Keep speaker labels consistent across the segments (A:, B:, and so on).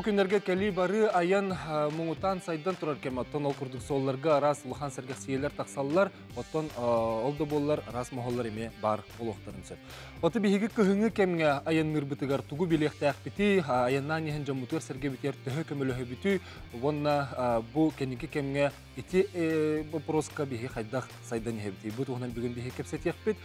A: Bu günlerge kelli barı ayan muğutan saydan turar kemattan ol kurduk sollarga aras luhan sergesiyeler taksallar otton oldu bollar aras mohollar eme bar boloqtарын söp. Otu bihigi kıhıngı kemge ayan nırbıtıgar tugu bilektak biti ayannan yehen jamutur serge biter töhö kömölöhö bütü vonna bu kendiki kemge iti bu proska bihi haydak saydan yehebti. Bu tuğunan bugün bihi kepset yakbit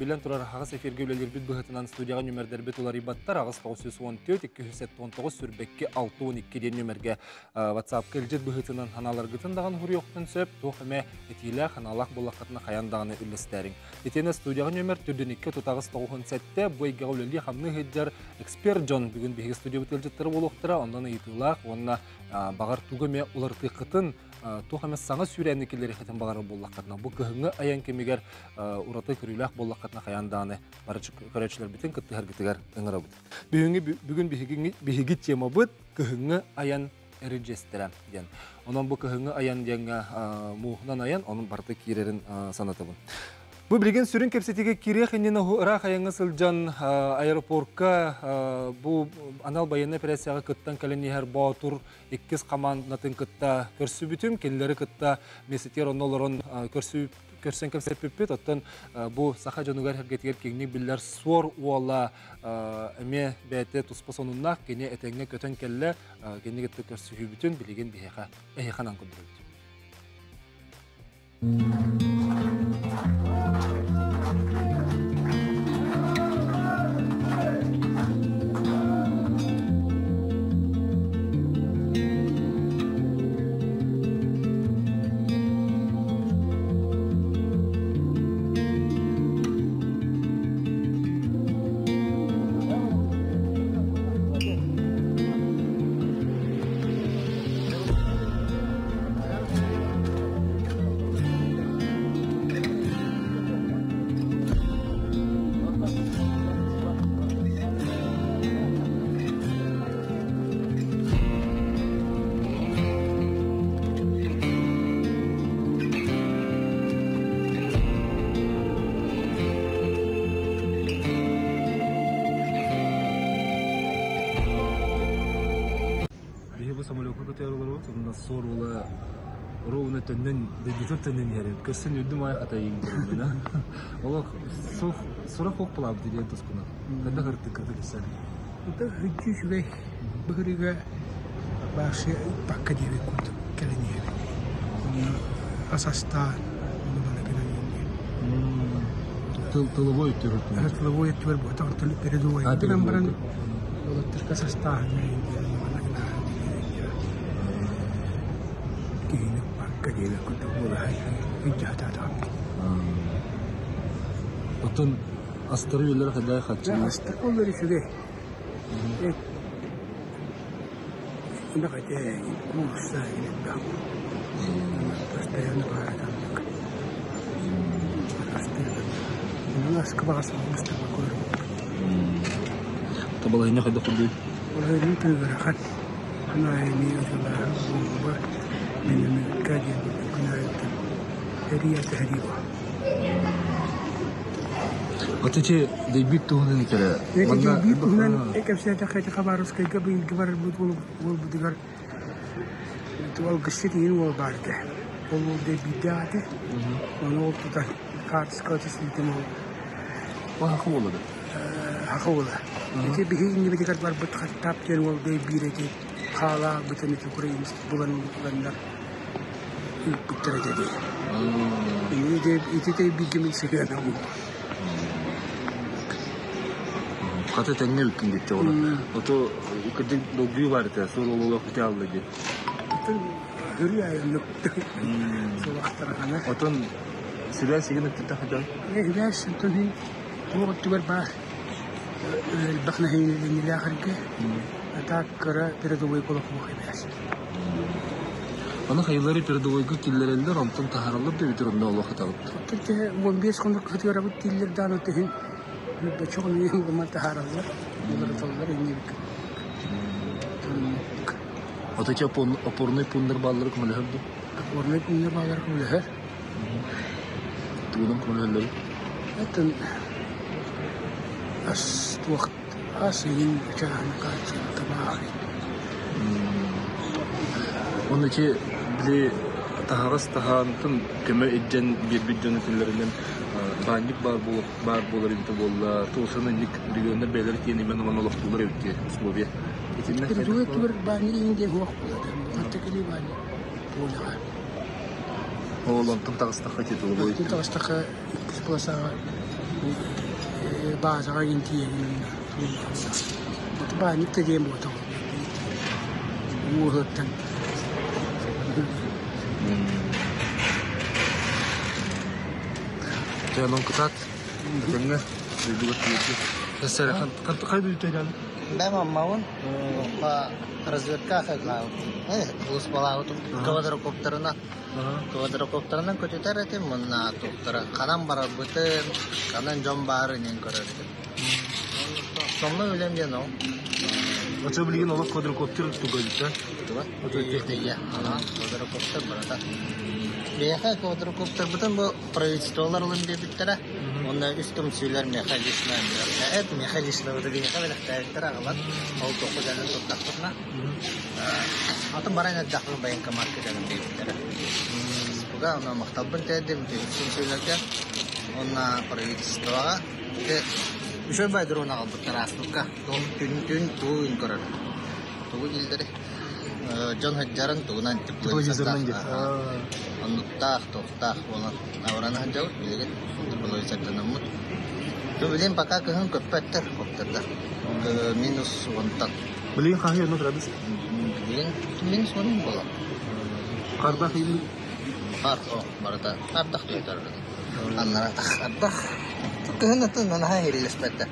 A: bilen turar hağı seferge ülelir bit bıhıtınan studiyaga nümerder bit olari battar ağız 914 219 sürbekke 612 den nömerge WhatsApp keljet bıhıtınan hanalar gıtındağın huri yoqtun söp toğime etiyle hanalaq bolaqatına qayandağını üllesтерин. Etene studiyaga nömer türdünükке tutağız 97 bu ega uleli hamны hejjar expert John bugün bihi studiya biteljettері boloqtıra ondan итылақ onna бағар тугыме уларты қытын тоқамес саңа сүрәнікелері қытын бағары боллаққатына. Бұл кіхіңі аян кемегер ұраты көріләқ боллаққатына қаяндағыны көрәтшілер бітін күтті әргітігер ұңыра бұд. Бүгін бігігі тема бұд кіхіңі аян әріджестірі. Онан бұл кіхіңі аян деңі мұғынан аян, оның барды керерін санаты бұд. Bu bilgin sürün kepsetege kirek endene rak ayağına sılcan aeroportka bu anal bayanı presiyağı kıttan kaleni her bağıtur ikkiz kamanatın kıtta körsü bütüm kendileri kıtta mesetiyer onların körsen kepset püppet ottan bu saha canugar hergetiger kegni biller suor uala eme bete tuspas onunnak kene etenge köten kelle kene gitti körsü bütün bilgin biheha ehehanan kudurut. Sorula roğuna tönden dedikten tönden yerim. Kırsan ödüm ay hatayım bana. Allah sonra çok pahalı diye tuskuna. Kada kırdı sen.
B: Bu da hiç ve bugüne başı pakka diye kurdu. Kelini yeri. Asasta bunu bana gelen.
A: Tılıvoy diyor.
B: Evet tılıvoy diyor bu da ortalık peridoy. Ben bana Türk asasta كذا كنت أقول هاي الجهة تعمل.
A: أتون أستري ولا رح ده خدش؟
B: لا أستري ولا رح ده. أنا كده مو سهل ده. أستري أنا بعرف أعمل. أستري. أنا أسكبر أصلا مستوى كله.
A: طب والله هنا خد خدي.
B: والله يمكن أخذ. أنا يعني أشوفه من الكادية كنا هرية تهريبها.
A: أتجي ديبيت هنا كذا.
B: ديبيت هنا كيف سيتخيل خبر كي قبل بتقول بتقول تقول قصتي هنا وبعده. والله ديبيتاته. وأنا قلت ده كارت سكوتس اللي تمام.
A: وهخوله ده.
B: هخوله. إنت بهي إني بتقول بربط خطاب جن والله ديبيتي. خالا بتني تقولين بلن بالدرجة دي. إذا بيجي من سكانه.
A: قطع تنجل كنجي تقوله. أتو كده دوغي بارته سول الله فتح الله جي.
B: هريا يلو. سو أختار أنا.
A: أتون سبعة سنين تتحدث.
B: إيه بس توني هو تبر بار. البخنة هي اللي الآخر كه. أتذكر передовой колох мохибес.
A: Ana hayırları передовойга killerenler amtın taharallıp da bitirinde Allah hatalıp.
B: Tete 15 günlük katıyor bu killerden ötehin. Bir çok iyi zaman taharallar. Bunları tollar indik.
A: Ataca opornay punlar balları kumulahırdı.
B: Opornay punlar balları kumulahır.
A: Tuğdan kumulahırları.
B: Zaten as vakit asinin çağına kaçın tabağı.
A: Onun için bile tahağız tahağımtın köme edecen bir yönetimlerinden bandik bar bolar ibte bolla toğsanın lik regionda beler tiyeni ben aman olaktular evki Slovenya. İçinde
B: Bir duet bir bani indi hoq buladı. Hatta kili bani. Bola.
A: oğlan tın tağız tağa çet olu boyut.
B: Kita astaka eksplasa baza inti yani. Bu bani tede mo to. Uğurtan.
A: Canım kutat. Tenge. Dulu waktu. Saya kan kaydı yutan.
C: Memang mau Pak разведка хагла. Бус балау ту квадрокоптерна. Квадрокоптерна көтөтөрөтү мына туктара. Канан барар бүтүн, канан жон баары нен көрөтү. Сонно өлем дено.
A: Ача билген олар квадрокоптер тугайда.
C: Ya, квадрокоптер барата. Меха квадрокоптер бүтүн бу правительстволар улам деп биттера. Онда üstüm söyler mekanismen. Evet mekanismen öyle bir kabilakta ağlar. O tokudan tutaklarına. Atın barayna dahil bayan kamarkedan deyipler. Buga ona maktabın tedim üstüm söylerken ona pravительствоға bir şey baydır ona aldı taraflıkka. Tün tuğun korar. Tuğu illeri. John Hajjar'ın tuğunan
A: Televizörden gel.
C: Onu tak olan avran hajjar bilgin. Kalau bisa tanamut. Tu bilin pakai kehun kepeter kopterda. Minus kontak.
A: Bilgen kahya no tradis.
C: Bilin minus mana bola.
A: Karda hili.
C: Har barata ardah kletar. Anara ardah. Tu kehun tu nana hari lespeta.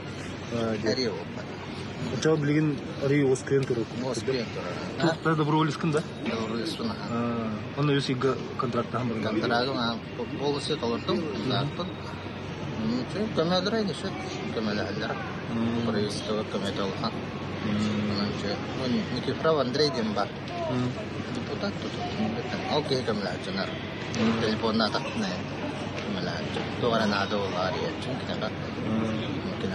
C: Hari o.
A: Ача билген ари оскен туру.
C: Moskva.
A: Тухта добровольскин да?
C: Doğru üstüne.
A: Onu yüzüge kontrakta hamur.
C: Kontrağı ama polisi kalırdım. Zaten. Çünkü kömelereydi şu. Kömelerler. Правительство kömede olan. Onunca. On Nikifrav Andrei Dembar. Депутат тут. Okey kömeler canlar. Telefonla da ne? Kömeler. Doğru nada olar ya. Çünkü ne kadar. Mümkün.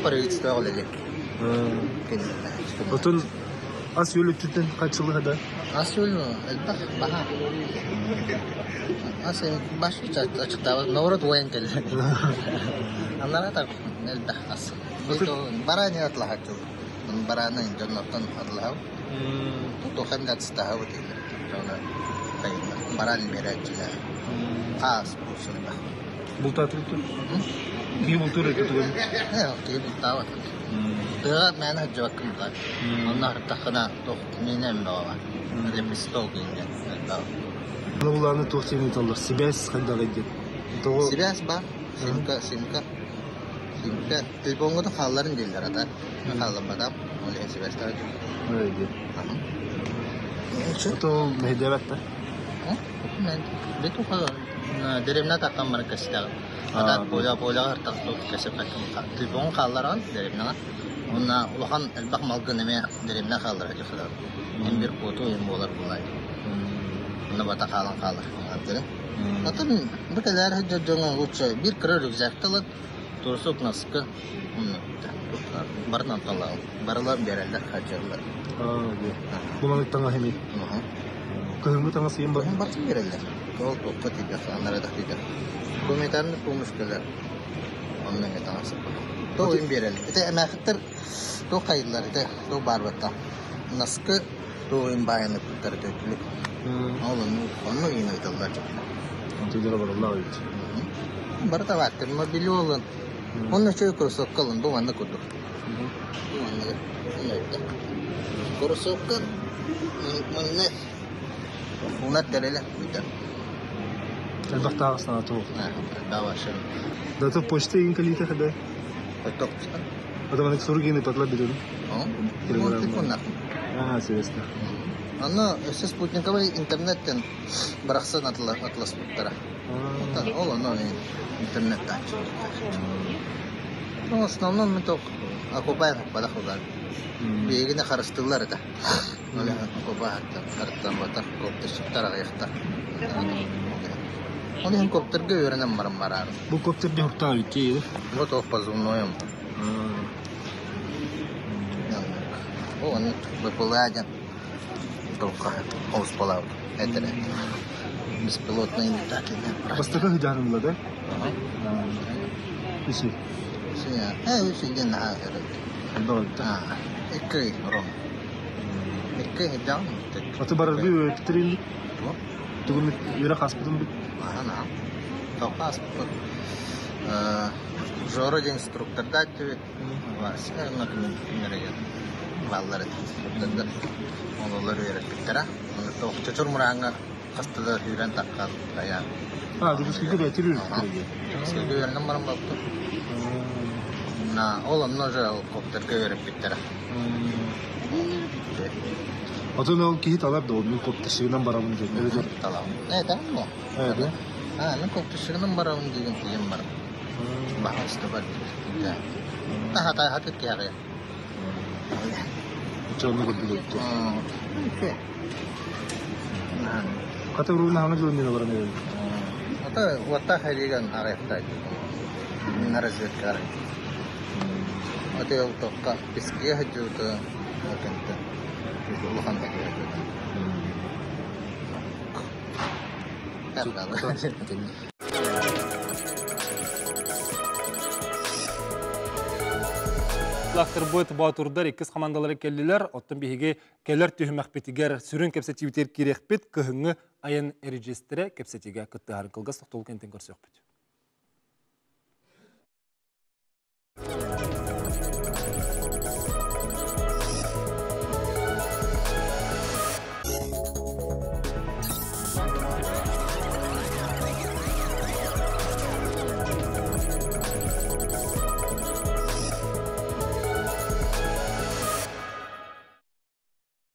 C: Правительство olacak.
A: Otun as yolu tüten kaç yılı hada?
C: Asul elbah bahar. Asil baş açıkta Novrut Wenkel. Anlara tak elbah asil. Itu baranya atlah itu. Barana yang jonatan atlah. Itu kan kat tahu itu. Jona kayak baran merah juga. Pas bukan bah.
A: Bulta tuttu. Ki bultur itu tuh.
C: Ya, itu tahu. Dört mana jawab kan. Onlar takına tok minem bawa. Ada pistol gini.
A: Bunlarını tuhsin italar. Sibes kadar edin. Doğru.
C: Sibes bah. Simka. Telefon tuh halların değiller ada. Halam badam. Oleh sibes tadi.
A: Öyle.
C: Şu.
A: Oto mehdevet de.
C: Betul kalau derimna takkan mereka sedang. Ada pola harta tuh kesepakan. Telefon halların derimna. Ona ulahan elbak malgın eme derimna hallar aja kadar. Hem bir foto hem bolar bulay. Ona batak halan hallar. Anladın? Atın bu kadar hacı jangan uçay bir kere rüzgartalar. Torsuk naskı. Barnan talau. Barlar berelak hajarlar.
A: Bunun tengah ini. Kehemu tengah sih mbak.
C: Barsan berelak. Kau tokat tidak anara dah tidak. Komentar pumus kelar. Ondan kita nasib. Tuh yang berelak. Itu emak ter. Tuh kayıtlar itu. Tuh barbata. Naskı. Tuh yang bayan itu terjadi. Onu yine italar çok.
A: Tüccar barallah itu.
C: Barata vakti mobil olan. Onu şey kurusuk kalın. Bu anda kudu. Bu anda. Kurusuk kan. Mana. Unat derela. Bitar.
A: Elbak tağısına tuğ.
C: Dawa siya.
A: Dato poşta in kalite hada.
C: Patok.
A: Adamın soru gene patla biliyorum.
C: Oh. Telefon na.
A: Sibes'te.
C: Ano, sa Sputnik ka ba internet yan? Baraksan atlas puttara. Oo, ano, internet tayo. No, основном мы только окупаем подохода. Бегин харыстылар да. Оля окупаат харттан батар коптер тарагыхта. Onun kopterge öğrenen marar.
A: Bu kopter de hurta ülkeyi.
C: Вот он позывной. O onu bepulajan. толка ауспалау. Это беспилотные летательные аппараты.
D: Бастыгы жанымла да? Иши.
C: Иши ген агыры. Икки ром. Икки дан.
D: Аты барар бүй петерин. Тугун ира хаспытын бит.
C: Ана. Толка аспыт. Жора инструктор да төвет. Вас нереген. Баллар инструктордар. Олар үйрәтеп биттера. Аны тоқча чурмуранга кастыда үйрән таккан кая.
D: Дубускиге бәтер
C: Сізге үйрәнем барам бапты. Ол же коптерге үйрәп биттера.
D: Атын ол кихи талап да мен коптешигинен барамын деп.
C: Талап. Тәм мо. Мен коптешигинен барамын деген тием бар. Бахасты бар. Та хатык кияга.
D: Чоны көбүлөп. Ката руна хана жөнүнө барам.
C: Ата вата хариган арайтай. Наразведка. Ата утока пиския хаджута аканта. Улахан
A: Лахтар бөт батурдар иккис командалары келдилер. Оттон биһиге келер түһүмәхбетигер сүрүн кепсетибитер кирехпит кыһыңы айын эрежестере кепсетиге кыттыгар кылгас токтол кентен көрсөкпүт.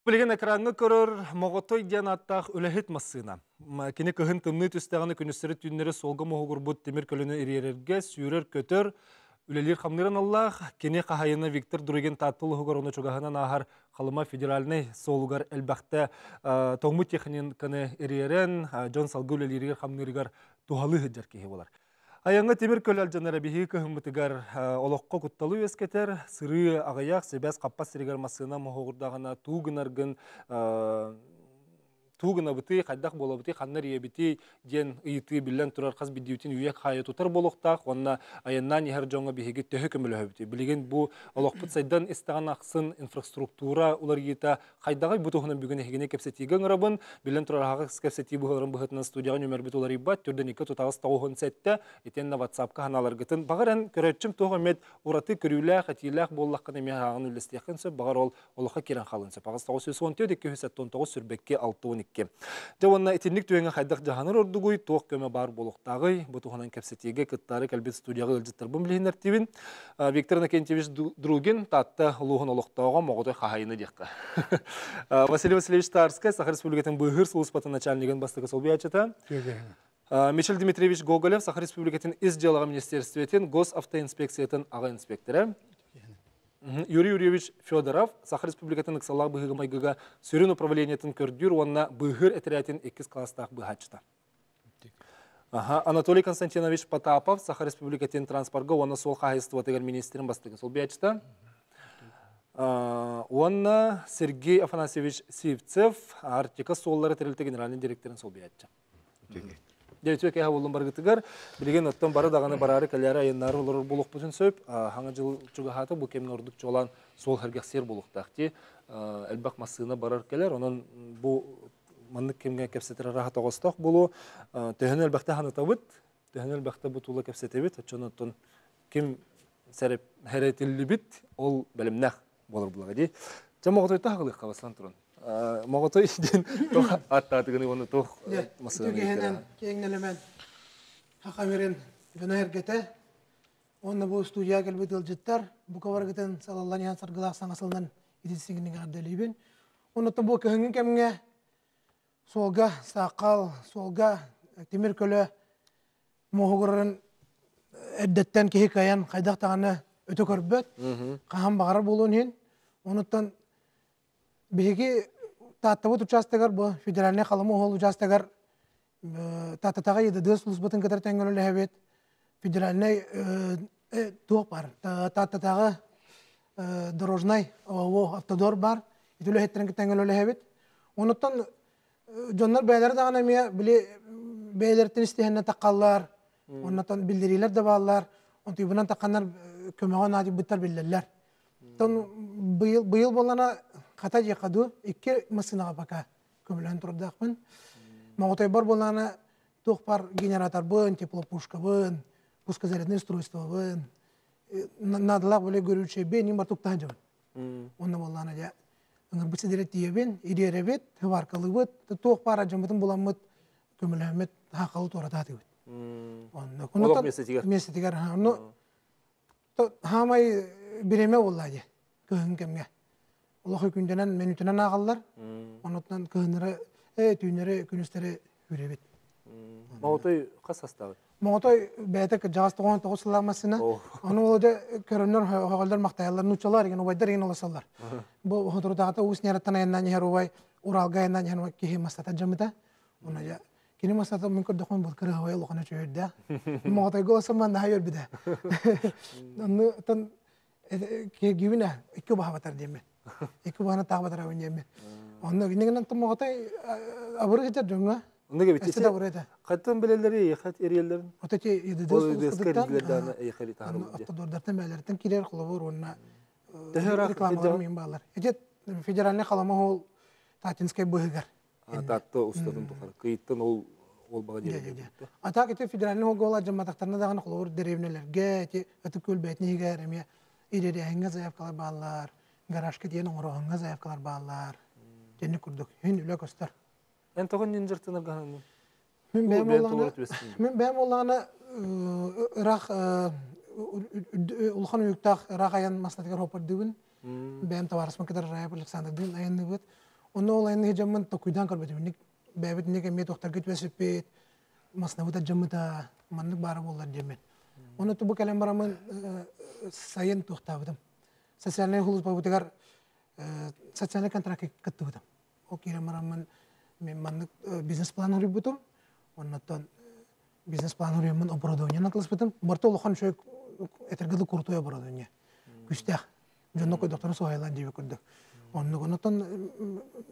A: Білген экранны көрір, моғотой ден аттақ үләхет массына. Кені көхін тымны түстәғаны күністері түннері солғы моғығыр бұд темір көліні еререрге сүйрер көтір. Үлелер қамнырын Аллах, кені қағайыны Виктор Дуреген таттылы ғығыр оны чуғағынан ағар қалыма федеральный солғар әлбәқті тоңмы техниканы еререн, Джон Салғы үлелерігер қамнырығар туғалы ғыджар кейі болар. Аяңғы темір көләл жанара бихи көхімбітігер олыққа құтталы өскетер, сыры ағаяқ себәз қаппас сірігер масына мұғырдағына туғына бұты, қайдақ бола бұты, қаннар ебіті, ден ұйыты білен тұрар қаз бідеутін үйек қайы тұтар болуқтақ, онына аяннан ехер жоңға бихиге төхі көмілі өбіті. Білеген бұл олықпыт сайдан істіған ақсын инфраструктура олар ета қайдағай бұтығынан бүгін егіне кепсетиген ұрабын, білен тұрар ағы кепсети бұғыларын бұғытынан студияға нөмір біт олар ебат, түрден екі тұтағыз тауғын сәтті, етенна ватсапқа ханалар гытын. Бағаран көрәтчім тоғымет ұраты көріләқ, әтиләқ боллаққан еме ағын үлістеқін сөп, бағар ол олыққа керен қалын сөп. Ағыз тауыз сөз 14-219 сүрбекке 6-12. Жауанна етінлік түйенге қайдақ жағаныр ордығой, тоқ көмі бар болуқтағы, бұтығынан кәпсетеге күттары кәлбет студияғы үлжіттір бұл білейінер тивін. Виктор Накентьевич Другин татты ұлығын олықтауға моғытой қағайыны деққа. Василий Васильевич Тарскай, Саха Республикатын бұғыр сұлыспаты начальнигін бастығы сол бейачыта. Мишель Дмитриевич Гоголев, Саха Республикатын из делаға министерстветін госавтоинспекциятын аға инспекторы. Юрий Юрьевич Федоров, Саха Республикатын ықсалақ бұғығы майғыға сүрін управлениетін көрдір, онына бұғыр әтірәтін 2 кластақ бұғачыта. Анатолий Константинович Потапов, Саха Республикатын транспорға, оны сол қағайыстығы тегер министерін бастығы сол бәчіта. Онына Сергей Афанасьевич Сивцев, Артика соллары тірілті генеральный директорын сол бәчіта. Дәйтуе кәйі болын барғытығар, білген оттан бары дағаны барары кәлері айыннары олар болуқ бұтын сөп, хаңа жыл чуғахаты бұл кемін ордық жолан сол әргек сер болуқтақты. Әлбақ масыына барар кәлер, оның бұл маннық кемген кәпсетері рахат оғыстақ болу, төхін әлбәқті ханытабыт, төхін әлбәқті бұтулы кәпсетебіт, өтшін оттан кем сәріп әрәтілі біт, ол бәлімнәқ болыр бұлаға дей. Жамағыт ойта қавасан тұрын. Моғытой ден аттатығыны оны тоқ масыға
B: мекері. Кеңнелемен хақамерен бұна әргеті. Оны бұл студия кәлбет ұлжыттар. Бұл каваргетін салалан ян сарғылақ саңасылынан едінсігінің әрделейбен. Оны бұл көхіңін кәміңе солға сақал, солға темір көлі моғығырын әддеттен кейі каян қайдақтағаны өті көрбет. Қаған бағар болуын ен. Оныттан беге таттабыт участагар бұл федеральный қалымы ол участагар таттатаға еді дыз ұлысбытын кітір тәңгілі әбет. Федеральный тоқ бар. Таттатаға дорожнай автодор бар. Етілі әттерін тәңгілі әбет.
E: Onuttan jonlar beyler dağına miye bile beylerden isteyene takallar. Onuttan bildiriler de bağlar. Ontu bundan takanlar kömeğe nadi bitter bilirler. Ton bu yıl bolana kata yakadu iki masına baka kömülen turdakman. Mağotay bar bolana tohpar generator bun, teplopушка bun, пускозарядное устройство bun. Nadalak böyle görülçe benim var toptancım. Onda bolana ya. Ngar bisi dere tiyeben, idere bet, var kalıbet, tohpar acımıtın bulamıt kömülemet hakalı tora tatibet. Onda
A: Olak mesetigar.
E: Mesetigar ha. Onu hamay bireme vallahi. Kıhın kemge. Allah hükündenen menütünen ağallar. Ondan kıhınları, tüynleri, günüsleri hürebet.
A: Mağotay kas hastağı.
E: Mağotay beytek jağız toğan toğusulamasına. Onu olada körünler hağallar maqtayallar, nuçalar egen obaydar egen olasallar. Bu hodru dağıta uus nyaratana yendan yer ovay, uralga yendan yer kihi masata jamita. Ona ya kini masata mümkün dokun bul kırı havaya lokana çöğürdü. Mağotay golasaman daha yor bide. Onu tan givine iki bahabatar diyemem. İki bahana tağbatar avın diyemem. Onda ginen tan mağotay abur geçer jonga.
A: Onda gibi
E: Esti de buraya.
A: Kattan bileleri yakat eriyellerin.
E: Otaki yedi
A: O
E: dost
A: deskardilerden yakari tahrum diye.
E: Hatta dörderten beylerden kirer kulubur ona
A: Tehrak
E: reklamalar mıyım bağlar. Ecet federalne kalama hol tatinskay bıhıgar.
A: Tatta ustadın tukar. Kıyıttan ol bağa diye.
E: Atak ete federalne hol gola cemataktarına dağına kulubur derevneler. Ete ötü kül beytini higar emiye. İleri henga zayıfkalar bağlar. Garajka diyen oğru henga zayıfkalar bağlar. Cenni kurduk. Hün üle kostar.
A: En toğun ninjırtınır gahanın.
E: Ben olana Irak ulhan uyuktaq Irak ayan masnatikar hopar dübün. Ben tavarasman kadar raya Alexander dübün ayan nübüt. Onu olayını hicamın takuydan kalbetim. Bebet nek emniyet doktor gitmesipet. Masnavuta jamıta manlık bara bollar jemen. Onu tubu kalem baramın sayın tuhtavdım. Sosyalne hulus pabutikar sosyalne kontrak kettubutam. O kira baramın manlık business plan haributum. Ondan business plan haribumun operadonya naklas betum. Marto lohan şöyle etergede kurtuya operadonya. Küstah. Jonno koy doktorun sohaylan diye kurduk. Ondan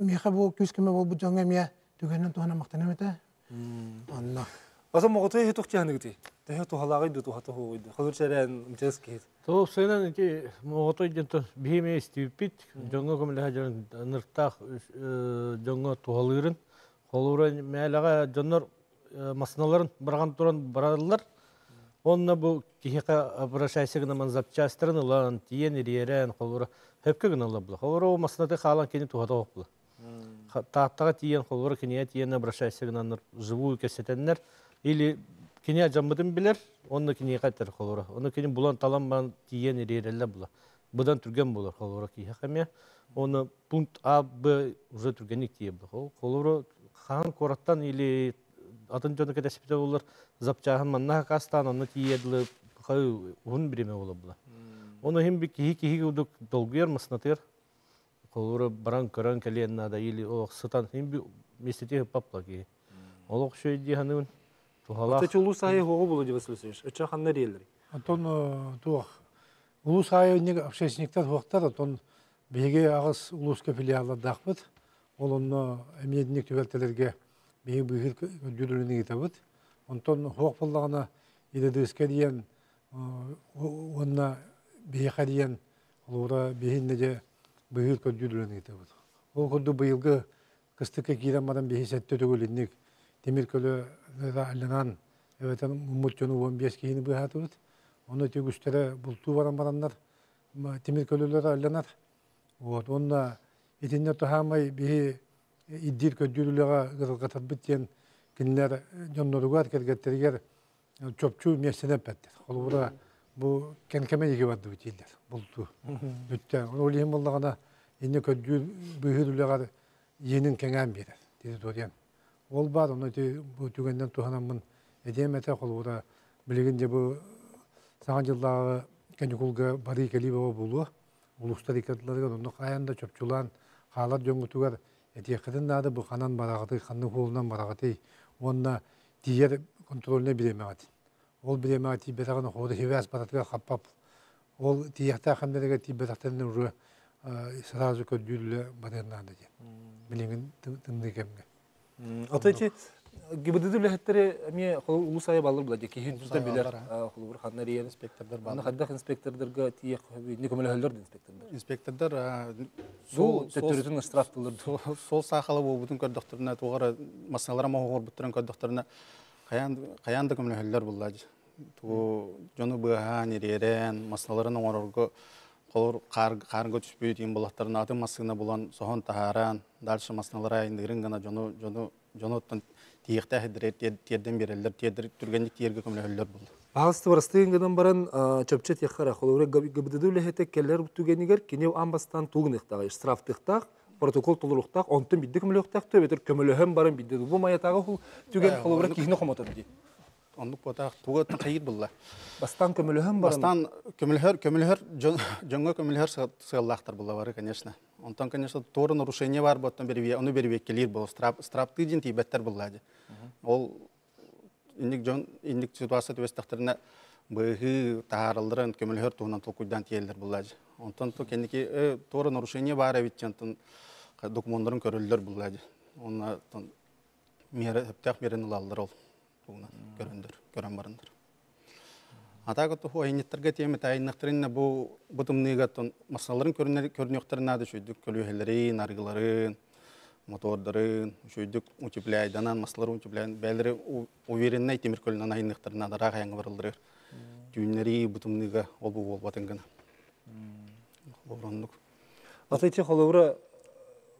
E: miha bu küskeme bu jonga miya tügenen tuhana maktanı mete. Ondan.
A: Asa Mağotay hetuk çahanı giti. Tehe tuhalağıydı tuhata hoğuydu. Kalır çaren mcaz ki.
F: То сенен ки могото жento бихиме стипит жонго комле хажан ныртах жонго тухалырын холуран мэлага жоннор масналарын барган туран баралар онна бу кихика обращайсыгына манзапчастырын улан тиен ириерен холура хепке гына лабла холура маснаты халан кени тухата хопла тааттага тиен холура кени тиен обращайсыгына живую кесетеннер или кини жамбыдын билер, онны кини кайтар холора. Оны кини булан таламбан тиен иререлле була. Будан түрген булар холора ки хакаме. Оны пункт А, Б уже түргенник тие була. Холора хан кораттан или атын жоны кетесипте булар. Запчахан манна кастан оны тиедле хай ун биреме була. Оны хим би кихи удук долгуер маснатыр. Холора баран көрөн келен нада или о сатан хим би местете папла ки. Олок шөйди ханын
A: Ata ulus sahaya hoğu bulu diye söylüyorsunuz. Öçe hanlar yerleri.
B: Антон туах. Улус айыннег общественниктер туахтар, антон беге агыс улуска филиалы дақпыт. Ол онно эмиединник түбелтелерге беге бүйгіл жүділіні кетабыт. Антон хоқ болдағына едедіске дейін, онна беге дейін, олура бейінне де бүйгіл жүділіні кетабыт. Ол күрді бұйылғы кыстыққа кейден мадан беге сәтті төгіліннік Demir kölü alınan, evet mutçunu 15 kişini bıhatırız. Onu tügüstere bultuğu varanlar, demir kölüleri alınar. Onunla etinler tuhamay bir iddir ködürlüğe katıp biten günler canlılar kergetler çöpçü mesele petter. Olura bu kenkeme yeki vardı bitiller bultu. Lütfen onu olayım Allah'ına yine ködür büyüdüler yenin kenem birer. Dedi doğruyan. Ол бар, оны бұл түгенден туғанамын әдемәті қолуыра білігінде бұл саған жылдағы кәнекулға бары кәлі баба болу. Улустар икәділерге оны қайында чөпчулан, қалар жөңгітугар әтеқетін нады бұл қанан барағыты, қанның қолынан барағыты, онына диер контроліне біремеғатын. Ол біремеғаты бетағаны қолды хевәс баратыға қаппап. Ол тияқта қамдерге тибетақтарының ұры сразу көдүлө бадырнады ди. Билеген тынды кемге.
A: Атайчы гибдүле хеттери эме улусая балыр була деки хинтузда билер холбур ханнария инспектордар бар. Хаддак инспектордарга тиек не көмөлөрлөр инспектордар.
G: Инспектордар
A: Сол төтөрүтүн штрафтылар.
G: сол сахалы болбутун көрдөхтөрүнө тугара масалара могор буттуран көрдөхтөрүнө каянды көмөлөрлөр буллажы. Ту жону быхан иререн масаларын оңорго колор карга түспөй дейин булактарын аты масына булан сохон тахаран дальше масалара индирин гана жоноттон тиекте хедрет терден берелер тедир түргенlik тиерге көмөлөрлөр булду.
A: Багысты барыстыгынан баран чөпчөт якара холовре гыбдыдуле хете келлер бүтүгенигер кинев амбастан тугныктагы штрафтыктак протокол толуруктак онтун бидди көмөлөктак төбөтөр көмөлөһөн барын бидди бу маятагы хул түген холовре кихне комотор ди.
G: Ондук бота тугатын кайыр булла.
A: Бастан көмөлөһөн барын.
G: Бастан көмөлөһөр жоңго көмөлөһөр сыйлактар булла бары, конечно. Онтон, конечно, торы нарушение бар, боттон бербе, ону бербе келир бул страпты дин тийбеттер буллади. Ол индик ситуация төбөстактарына быгы таарылдырын көмөлөһөр туунан толкуйдан тиелдер буллади. Онтон то кеники торы нарушение бар эбитчентин документтарын көрүлдөр буллади. Онна мера хептак мерен алалдыр ол. Көрөн барындар. Атагы туху айнеттерге теме тайнактырына бу бутумныгатын масаларын көрүнөктөрүнө да шүйдүк көлөһөлөрүн, аргыларын, мотордарын, шүйдүк утепляйданан масаларын утепляйдан бәлери уверенный темир көлүнөн айнактырына да рагаңы барылдырыр. Түйүннери бутумныга ол батынган. Болондук.
A: Атайчы холовра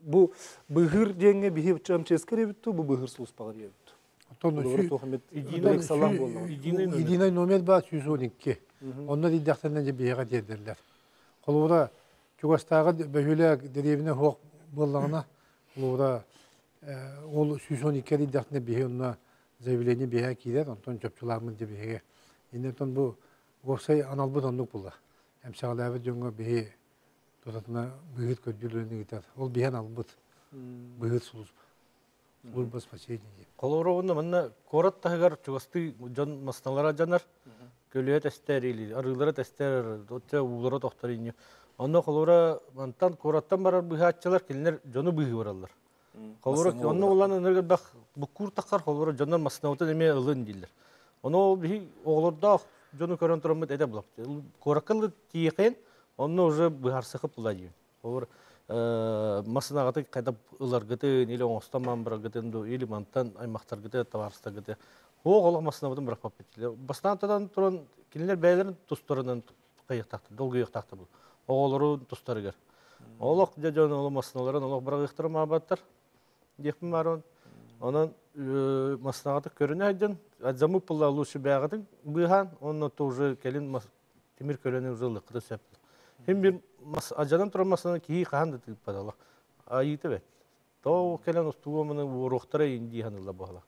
A: бу быгыр деңге бихи чамческере битту, бу быгыр суспагыр ебит.
B: Единый номер бар 112. Онда дидактарынан же бияга дедерлер. Колура Чугастагы бөһүлө деревине хок боллагына колура ол 112 дидактарына бияга заявление бияга кидер, онтон чөпчүлармын деп бияга. Энден бу госай аналбыт ондук булла. Эмсагалабы жөнгө бии тотатына быгыт көдүлөнү гитер. Ол биян албыт. Быгыт сулус. Улбас последний.
F: Колоровна манна корат тагар чугасты жон масналара жанар. Көлөт эстерили, арылары тестер, отча улары тохтарыны. Онда колора мантан кораттан барар быхатчылар келнер жону быгы баралар. Колора онны уланы нерге бак букур такар колора жоннан маснаута эме ылын дилер. Оно би оглорда жону көрөн турамыт эде булак. Коракыл тиекен, онны уже быхарсыкып булади. Колора масынағаты қайдап ұлар гыты, или оңыстаман бұра гытынду, или мантан аймақтар гыты, таварыста гыты. Оқ олық масынағыдың бірақ папетілі. Бастан атадан тұрын келінер бәйлерін тұстарынан қайықтақты, долғы иықтақты бұл. Оғылырын тұстары кер. Олық жон олы масыналарын олық бірақ иықтырым абаттар. Декпін барын. Онын масынағаты көріне айдын, әдзамы пұлла ұлышы бәғатын бұйған, оны тұжы келін темір көлені ұжылы қыды сөпті. Hem bir acadan turmasına ki kahandı tıpadalı. Ayıtı ve. Doğu kelen ustuğumunu vuruqtara indi hanıla bağla.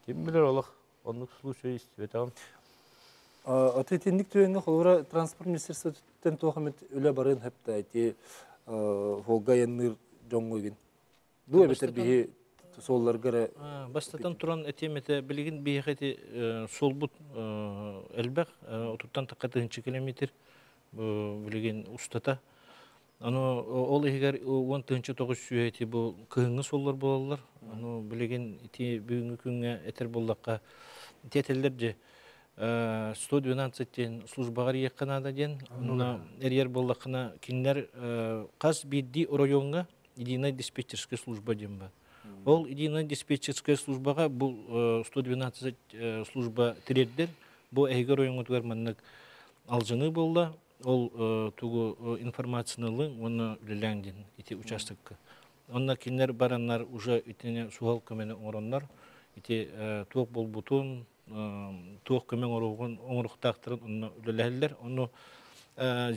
F: Kim bilir olaq onun случай istiyor tamam.
A: Ataytinlik tüyenge kolora transport ministersiyetinden tohamet öyle barın hep de ayti Volga yanır jongoygin. Duya beter bihi sollar gara.
H: Бастатан туран этемете билигин бихети солбут элбек отуттан таккатынчы километр билеген устата. Аны ол егер 19 сүйети бу кыгыңы соллар болалар. Аны билеген ити бүгүнкү күнгө этер боллакка тетелдерде 112-тен службага якканада ден. Аны эрьер боллакына киндер каз бидди районга единая диспетчерская служба ден бар. Ол единая диспетчерская службага бу 112 служба тиреддер. Бу эгер районга тугарманнык алжыны болду. Ол тугу информациялы оны үлеләңден ити участокка. Онна кинер бараннар уже итене сугал көмене ороннар ити тук бол бутун тук көмен орогон оңруктактырын онна үлеләлләр. Оны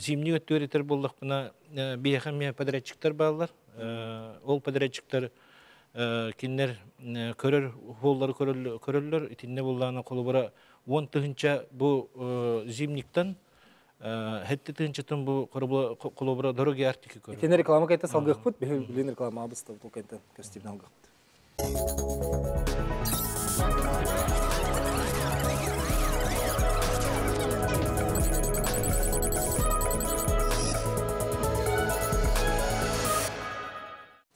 H: зимний өтөритер болдыкына бияхаме подрядчиктер баллар. Ол подрядчиктер кинер көрөр холлар көрөллөр итинне булланы колубара 10-нча бу зимниктан Хетти тынчытын бу колобра дороги артики көрүп.
A: Тенер реклама кайта салгык бут, билен реклама абыстып бул кайта көстүп алгык.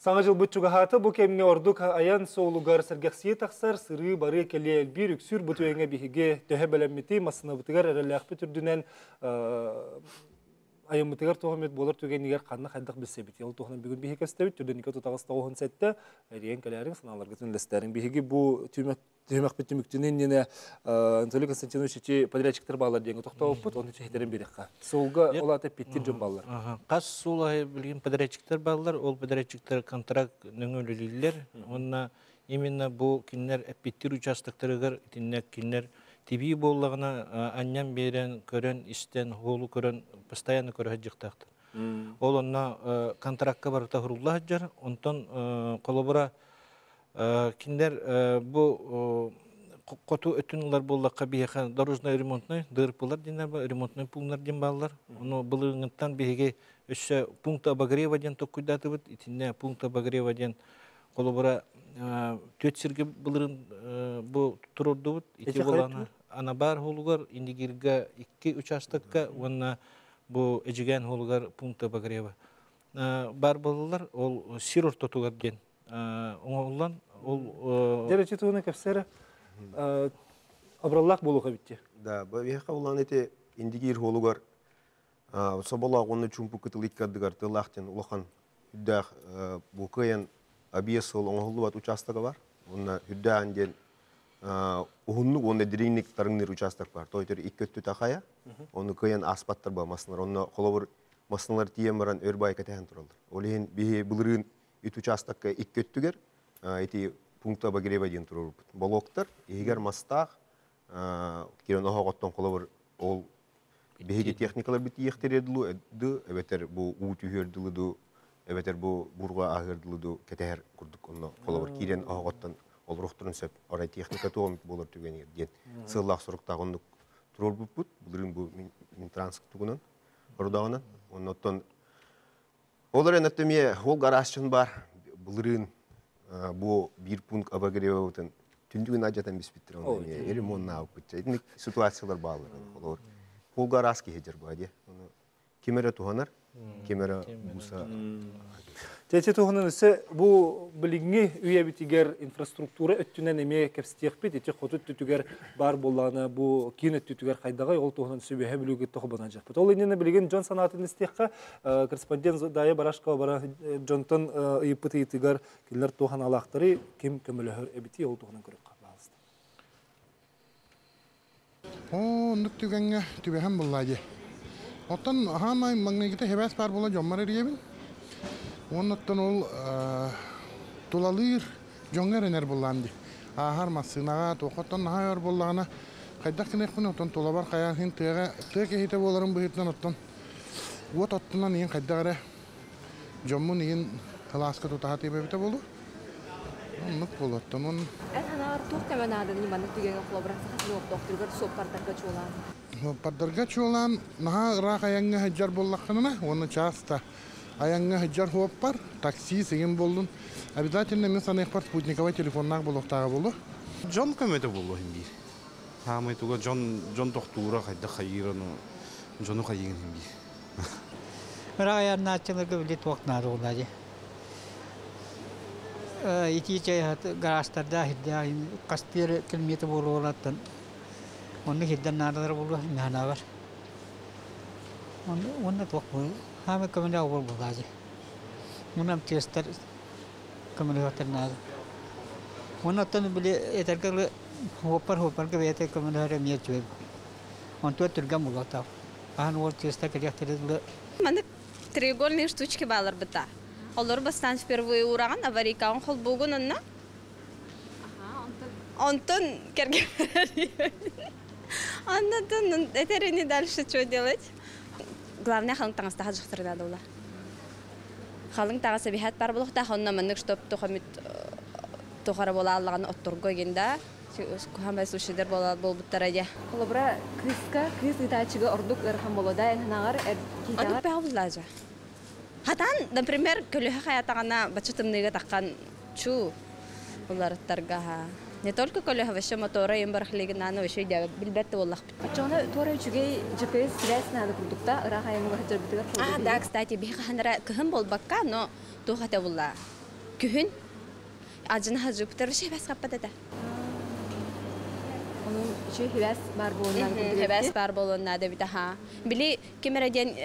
A: Саңа жыл бұтчуға хаты бұл кемге ордық аян соғылуғар сәргәқсие тақсар, сыры, бары, келе, әлбір, үксүр бұты өңе бігіге төһе бәләмметі, масына бұтығар әрәләқпі түрдінен айымытыгар тоғамет болар түгенігер қанна қайдақ білсе бит. Ел тоғынан бүгін бігіге әстәбіт, түрден 2 тұтағыз тоғын сәтті, әріен кәләрің сыналарға түнләстәрің. Бігіге бұл түймәк бітті мүктінен нені Анатолий Константинович подрядчиктер балар дейінгі тоқтауып бұд, оны чехетерін берекқа. Соғылға ол аты петтер жөн балар.
H: Қас солай білген подрядчиктер балар, ол подрядчиктер контракт нөңөлілілер. Онна именно бұл кинлер әппеттер участоктарығыр, кинлер Тиби боллағына аннан берен, көрен, істен, ғолу көрен, постоянно көрі жықтақтыр. Ол онна контрактқа барыта ғырулла жар, онтан қолыбыра киндер бұл қоту өттінлер боллаққа бейеқа дорожный ремонтный, дыр пулар дейнер ба, ремонтный пулнар ден балар. Оны бұлыңыттан бейге өші пункт обогрева ден тоққойдаты бұд, итінне пункт обогрева ден қолыбыра төт сірге бұлырын бұл тұрырды бұд. Ити боланы анабар холугар, индигирга 2 участокка, онна бұл әжіген холугар пункт обогрева. Бар болылар, ол сирор тотугар ден. Оңғылан, ол...
A: Дәрәчі туғына кәпсәрі абраллақ болуға бітті.
I: Да, бәвеқа олан әте индигир холугар собалақ оны чумпу күтіл иккадыгар тылақтен улақан үддәқ бұл күйен объес ол оңғылы бат участығы бар. Онна үддәғын ден ұғынлық, онда дирейнік тарыңнер участок бар. Тойтыр 2-2 тақая, оны күйен аспаттар бар масынлар. Онна қолабыр масынлар тиен баран өрбай кәтәген тұралдар. Олеген бейе бұлырын үт участокка 2-2-гер, әйті пункта багыреба ден тұрыр. Болоқтар, егер мастақ, керен оға қоттан қолабыр ол бейге техникалар біті ектер еділу, әбетер бұл ұғыт үйерділі, әбетер бұл бұрға ағырдылы кәтәғер күрдік. Онна қолабыр керен оға қоттан ол рухтырын сөп, орай техника туғын болар түгенер ден. Сыллақ сұрықтағы онды тұрор бұд, бұлырын бұл Минтранск түгінен, ұрдағынан. Оннаттан, олар әнәттіме ол гаражчын бар, бұлырын бұл бір пункт обогрева бұтын түндігін ажатан беспеттір. Ремонтна ауып бұтча. Едінік ситуациялар бағылыр. Ол гараж кейдер бұл, кемері туғанар, кемері бұса...
A: Тәте туғынан өсі бұл білігіңе үйе бітігер инфраструктура өттінен еме кәпстеқ бет, ете қоты өттігер бар болағына, бұл кейін өттігер қайдағай, ол туғынан сөбеге білуге тұғы бана жақпыт. Ол енені білген Джон санатын істеққа корреспондент дайы барашқа бара Джонтон үйіппіті етігер келер туған алақтары кем көмілі әбіті ол туғынан көріп қабалысты.
J: Ондық түгенге түбеғен бұллады. Оттан ғамай маңнегіті хебәс бар бола жоммары рейбін. Оннаттан ол тулалыр жоңғар энер болланды. Ахар масынаға тоқаттан нағайар боллағына қайдақ кенекпін оттан тулабар қаяқын тұға кейті боларын бұхеттен оттан. От оттынан ең қайдағары жоммын ең қыласқа тұтаға тейбәбіті болу. Оннық бол оттан.
K: Әтханағар тоқ кәмәнады неманы түгенге қолабырақса қасылы оқтоқтырғыр соп пардарға чолан.
J: Пардарға чолан наға ұрақ аяңға хаджар боллаққынына, оны часта аяңға хаджар хоп бар, такси сеген болдың. Обязательно мен санайық бар спутниковай телефоннағы болуқтағы болу.
L: Жон көмеді болу хембир. Хамай туға жон тоқтуыра қайда қайырыны, жону қайығын хембир.
M: Бірақ аяғына атчылығы біле тоқтынады олады. Ити-ичай гаражтарда қастер километр болу олаттын. Оны хиддан нарадыр болу, нана бар. Оны тоқ болу. Хаме көміне ауыл болады. Мұнам тестер көміне өтірнады. Оны оттан біле етергілі хопар көбейті көміне өрі мер жөйбі. Он туа түрген болады. Ахан ол тестер керектерді.
K: Маны треугольные штучки балар біта. Олар бастан впервые ураған аварийкаын қол бұғын онна. Онтон керге берер. Онтон этерini дальше что делать? Главное халың таңыста жықтырдады олар. Халың таңысы бейхет бар болуқта, онна мұнық штоп тұқары бола аллаған оттырғы генда. Хамай сушидер бола болбуттар әде.
N: Олабыра криз гитачыға ордук өрхан болуда, әнханағар
K: кейтағар? Ордук бәу бұлажа. Хатан, например, көлігі хаятағана бачытымныға таққан чу оларыттарға. Не только көлігі вәші мотора ембарықлегінаны вәші білбәтті олақ бітті.
N: Жоғына туара үчіге GPS связь надо продукта, ырақ айымға хаджар бітігер?
K: Да, кстати, бейгі ханара кығын бол баққа, но туғата бұлла. Kühün. Acına hacı biter şey bas kapat ede.
N: Onun şey hibes var bolundan.
K: Hibes var bolundan da bir daha. Bili kemerden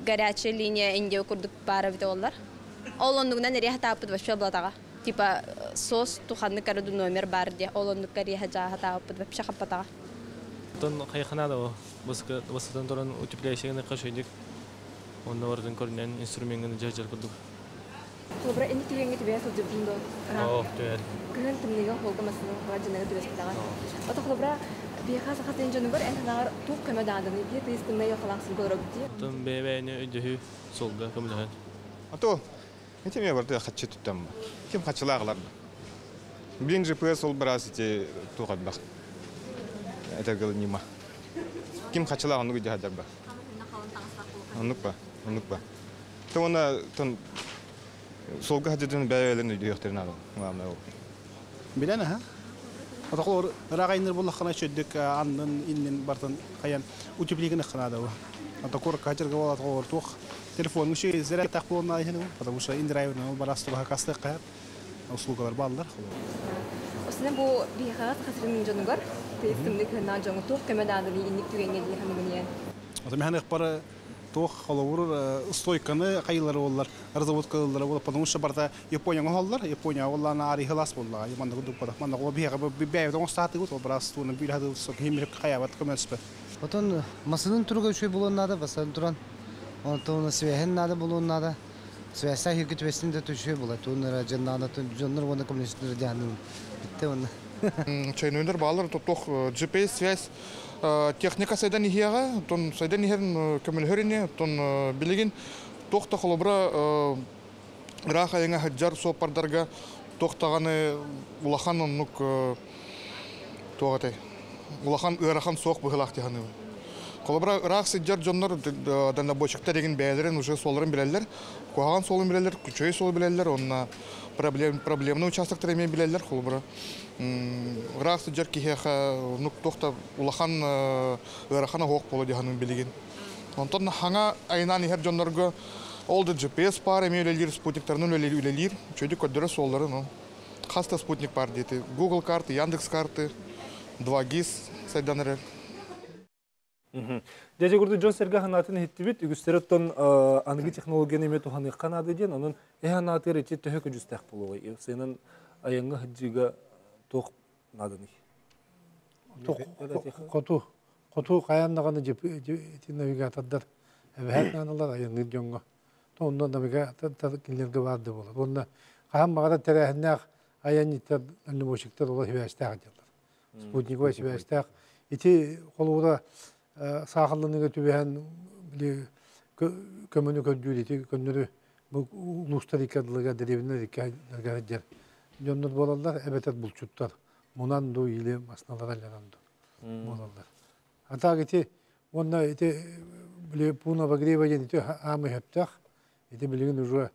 K: горячая линия Индия курдук бара бит олар. Олондугдан nereye tapıp başa blataga. Типа sos туханны караду номер бар ди. Олондук кария хажа tapıp başa kapataga.
O: Тон кайханада о. Баскатан торан утепляющийны кашыдык. Онда бардын көрнен инструментini жажар курдук.
N: Колбра эни тигенге тебе сылжыбдын до.
O: О, төр.
N: Күнен тимнеген холгамасын важынага дебес битага. Ата колбра бихас хатын жөнү бар энтанар тук кемедадын бир тестинне якалаксыз көрөбүт.
O: Тон бебени өйдү солга көмөлөн.
P: Ато, эти меня варты хачы туттам. Ким хачылаглар? Бин GPS ол брас эти тугадбак. Это гыл нима. Ким хачылагын уйды хадабба. Онукпа. То она тон солга хадыдын бәйләрен өйдү яктырына алам. Мамна ол.
G: Биләне ха? Атаклар рагайнер буллахына чөддек аннын иннен бартын каян утеплигене ханада. Атакор качырга болат гор тух. Телефон мüşe зерәк тахпылына һәне. Потому что индрайвны барастыга кастык. Услугалар балдар.
N: Осына бу бихас хасрын жөнү бар. Тестинне кына жөнгө тук кемедадын инник түгенге ди хәмгенен.
G: Ата мен хәне тох халавур стойканы кайлары боллар. Разработкалары болар. Потому что барда Япония голлар. Япония олларны ари хлас боллар. Яманда гудук бар. Манда го бихага бибәй дон статы гут барастуны бир хады сок химир каябат көмөспе.
Q: Отон масынын турга үчөй болоннада басан туран. Онтон свехен нада болоннада. Свеса хиргит вестинде төшөй болот. Онора жаннада жоннор воны коммунисттер жанын. Битте оны.
P: Чайнундер балар тох GPS связь техника сайдан ихияга, тон сайдан ихерн көмөлһөрүнө, тон билигин тохта холобра раха яңа хаджар сопардарга тохтаганы улахан оннук тогате. Улахан ырахан сок быгылак дигән. Колобра рах сиджар жоннор данабочакта деген бәйләрен уже соларын биләләр. Куаган солын биләләр, күчөй сол биләләр, онна проблемный участоктар эме биләләр колобра. Рах сиджар кихеха нук тохта улахан ырахана хок боло дигән билеген. Онтон хаңа айнан ихер жоннорго all the GPS пар эме үлелер спутниктарны үлелер, чөйдү көддөрө соллары, но. Хаста спутник пар дейти. Google карты, Яндекс карты, 2GIS сайданары.
A: Дәҗә гүрдә Джон Серга ханатын хиттибит, үгүстерәттән аңгы технологияны мет уханы канады дигән, анын ханаты речи төһәк үҗүстәк булуы. Сенен аянга хҗига тох надыны.
R: Коту каяндаганы җип навигатордар. Әбәт аналар аянны җонга. Тонда навигатор килергә барды була. Онда кам багада тәрәһнәк аяниттер анныбошиктер улы хәстәк җалар. Спутник ва хәстәк. Ити колуда сахаллыныгы түбәһен биле көмөнү көдүлити көндүрү бу улустарикадлыга деревне дикәдер. Жоннор болалар эбетет булчуттар. Мунан ду иле масналар алганды. Болалар. Атагыти онна ите биле пуна багрева ите амы хептах. Ите билеген уже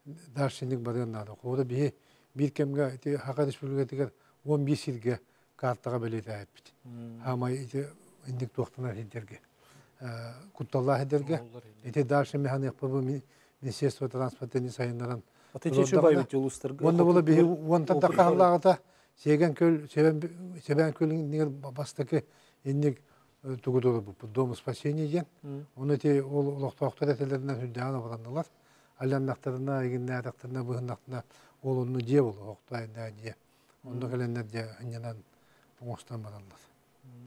R: даршинник барганнады. Кода бир кемге ите Хакан Республикатыгар 15 илге картага белете айпт. Ама ите индик тоқтана хедерге. Кутталла хедерге. Ите даршин механик пабы Министерство транспорта сайыннаран.
A: Атече байбит жолустарга.
R: Онда була би онта такаллагата сеген көл себен көлүн нигер бастакы индик тугудулу бу дом спасения ден. Оны те ол улуктоктор этелеринен хүдданы барандылар. Аляннактарына, игиннактарына, быгыннактарына ол онну же болу октайында же. Онда келендер же аннан оңостан баралар.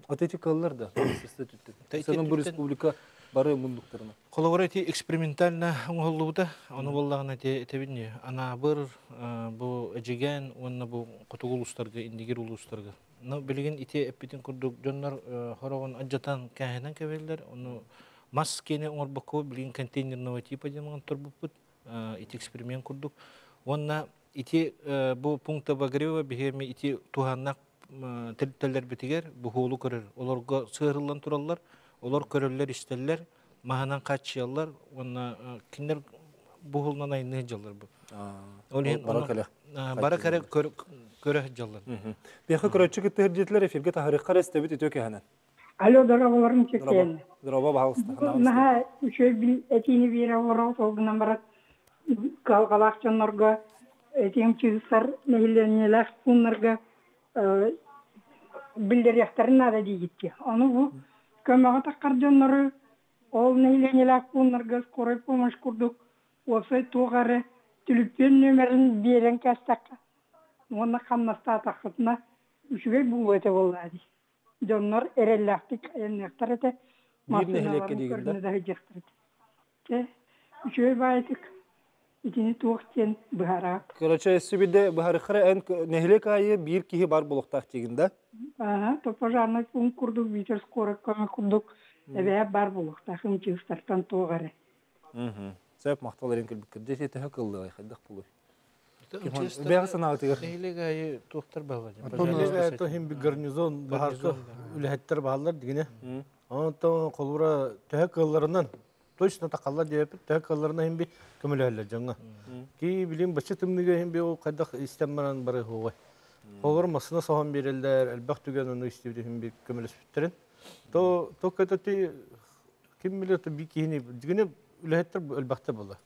A: Атетикаллар да институттар. Сенин бу республика бары мундуктарына.
H: Коллаборати экспериментально оңоллууда, аны боллагына тебинне. Ана бир бу эжеген, онна бу котугул устарга, индигер улустарга. Но билген ите эпитин курдук жоннор хорогон аджатан кайынан кебелдер, оны мас кене оңорбако билген контейнерного типа демаган турбупут, ите эксперимент курдук. Онна ите бу пункта багрева бихеми ите туханнак теллер битигер бу холу көрөр. Олорго сыырылан тураллар, олар көрөллөр истеллер, маханан качыяллар, онна киндер бу холнан айны жаллар бу. Баракале көрө жаллар.
A: Бехе көрөчү кеттер эфирге тарихка рестебит өтөкө ханан.
S: Алло, дорогой чекен.
A: Здорово, пожалуйста.
S: Наха, еще этини вера ворот, огнам брат, калгалахчанорга, этим чигсар нехиленелер куннарга билдеряхтарын надо дигитти. Аны бу көмөгө таккар жоннору ол нехиленелер куннарга скорый помощь курдук. Осы тугары түлүппен нөмерин берен кастакка. Оны хамнаста такытына үшүгөй бул өтө болду. Жоннор эреллактык эннектер эте
A: нехилекке дегенде.
S: Үшүгөй байтык. Итини туактен быхара.
A: Короче, сибиде быхарыхара эн нехилек айы бир кихи бар болуктак дегенде.
S: То пожарный пункт курдук, витер скорый көмөк курдук. Эбе бар болуктак чыгыстартан тугары.
A: Сәп макталар энкел бикерде тете хакылды айхадак булу. Бәгәсен алтыгыр.
H: Нехилек айы туактар бала.
F: То хим бир гарнизон бахарка үләһәттер баалар дигене. Онтон колура тәһәккылларынан точно такалла деп тәһәккылларына хим би көмөләләр жаңа. Ки билем бачы тымныга хим би о кадак истемман бары хугы. Колур масына саһам берелдер, әлбәт түгән аны истебди хим би көмөлөсүттерин. То катати ким билет би кини дигене үләһәттер әлбәттә була.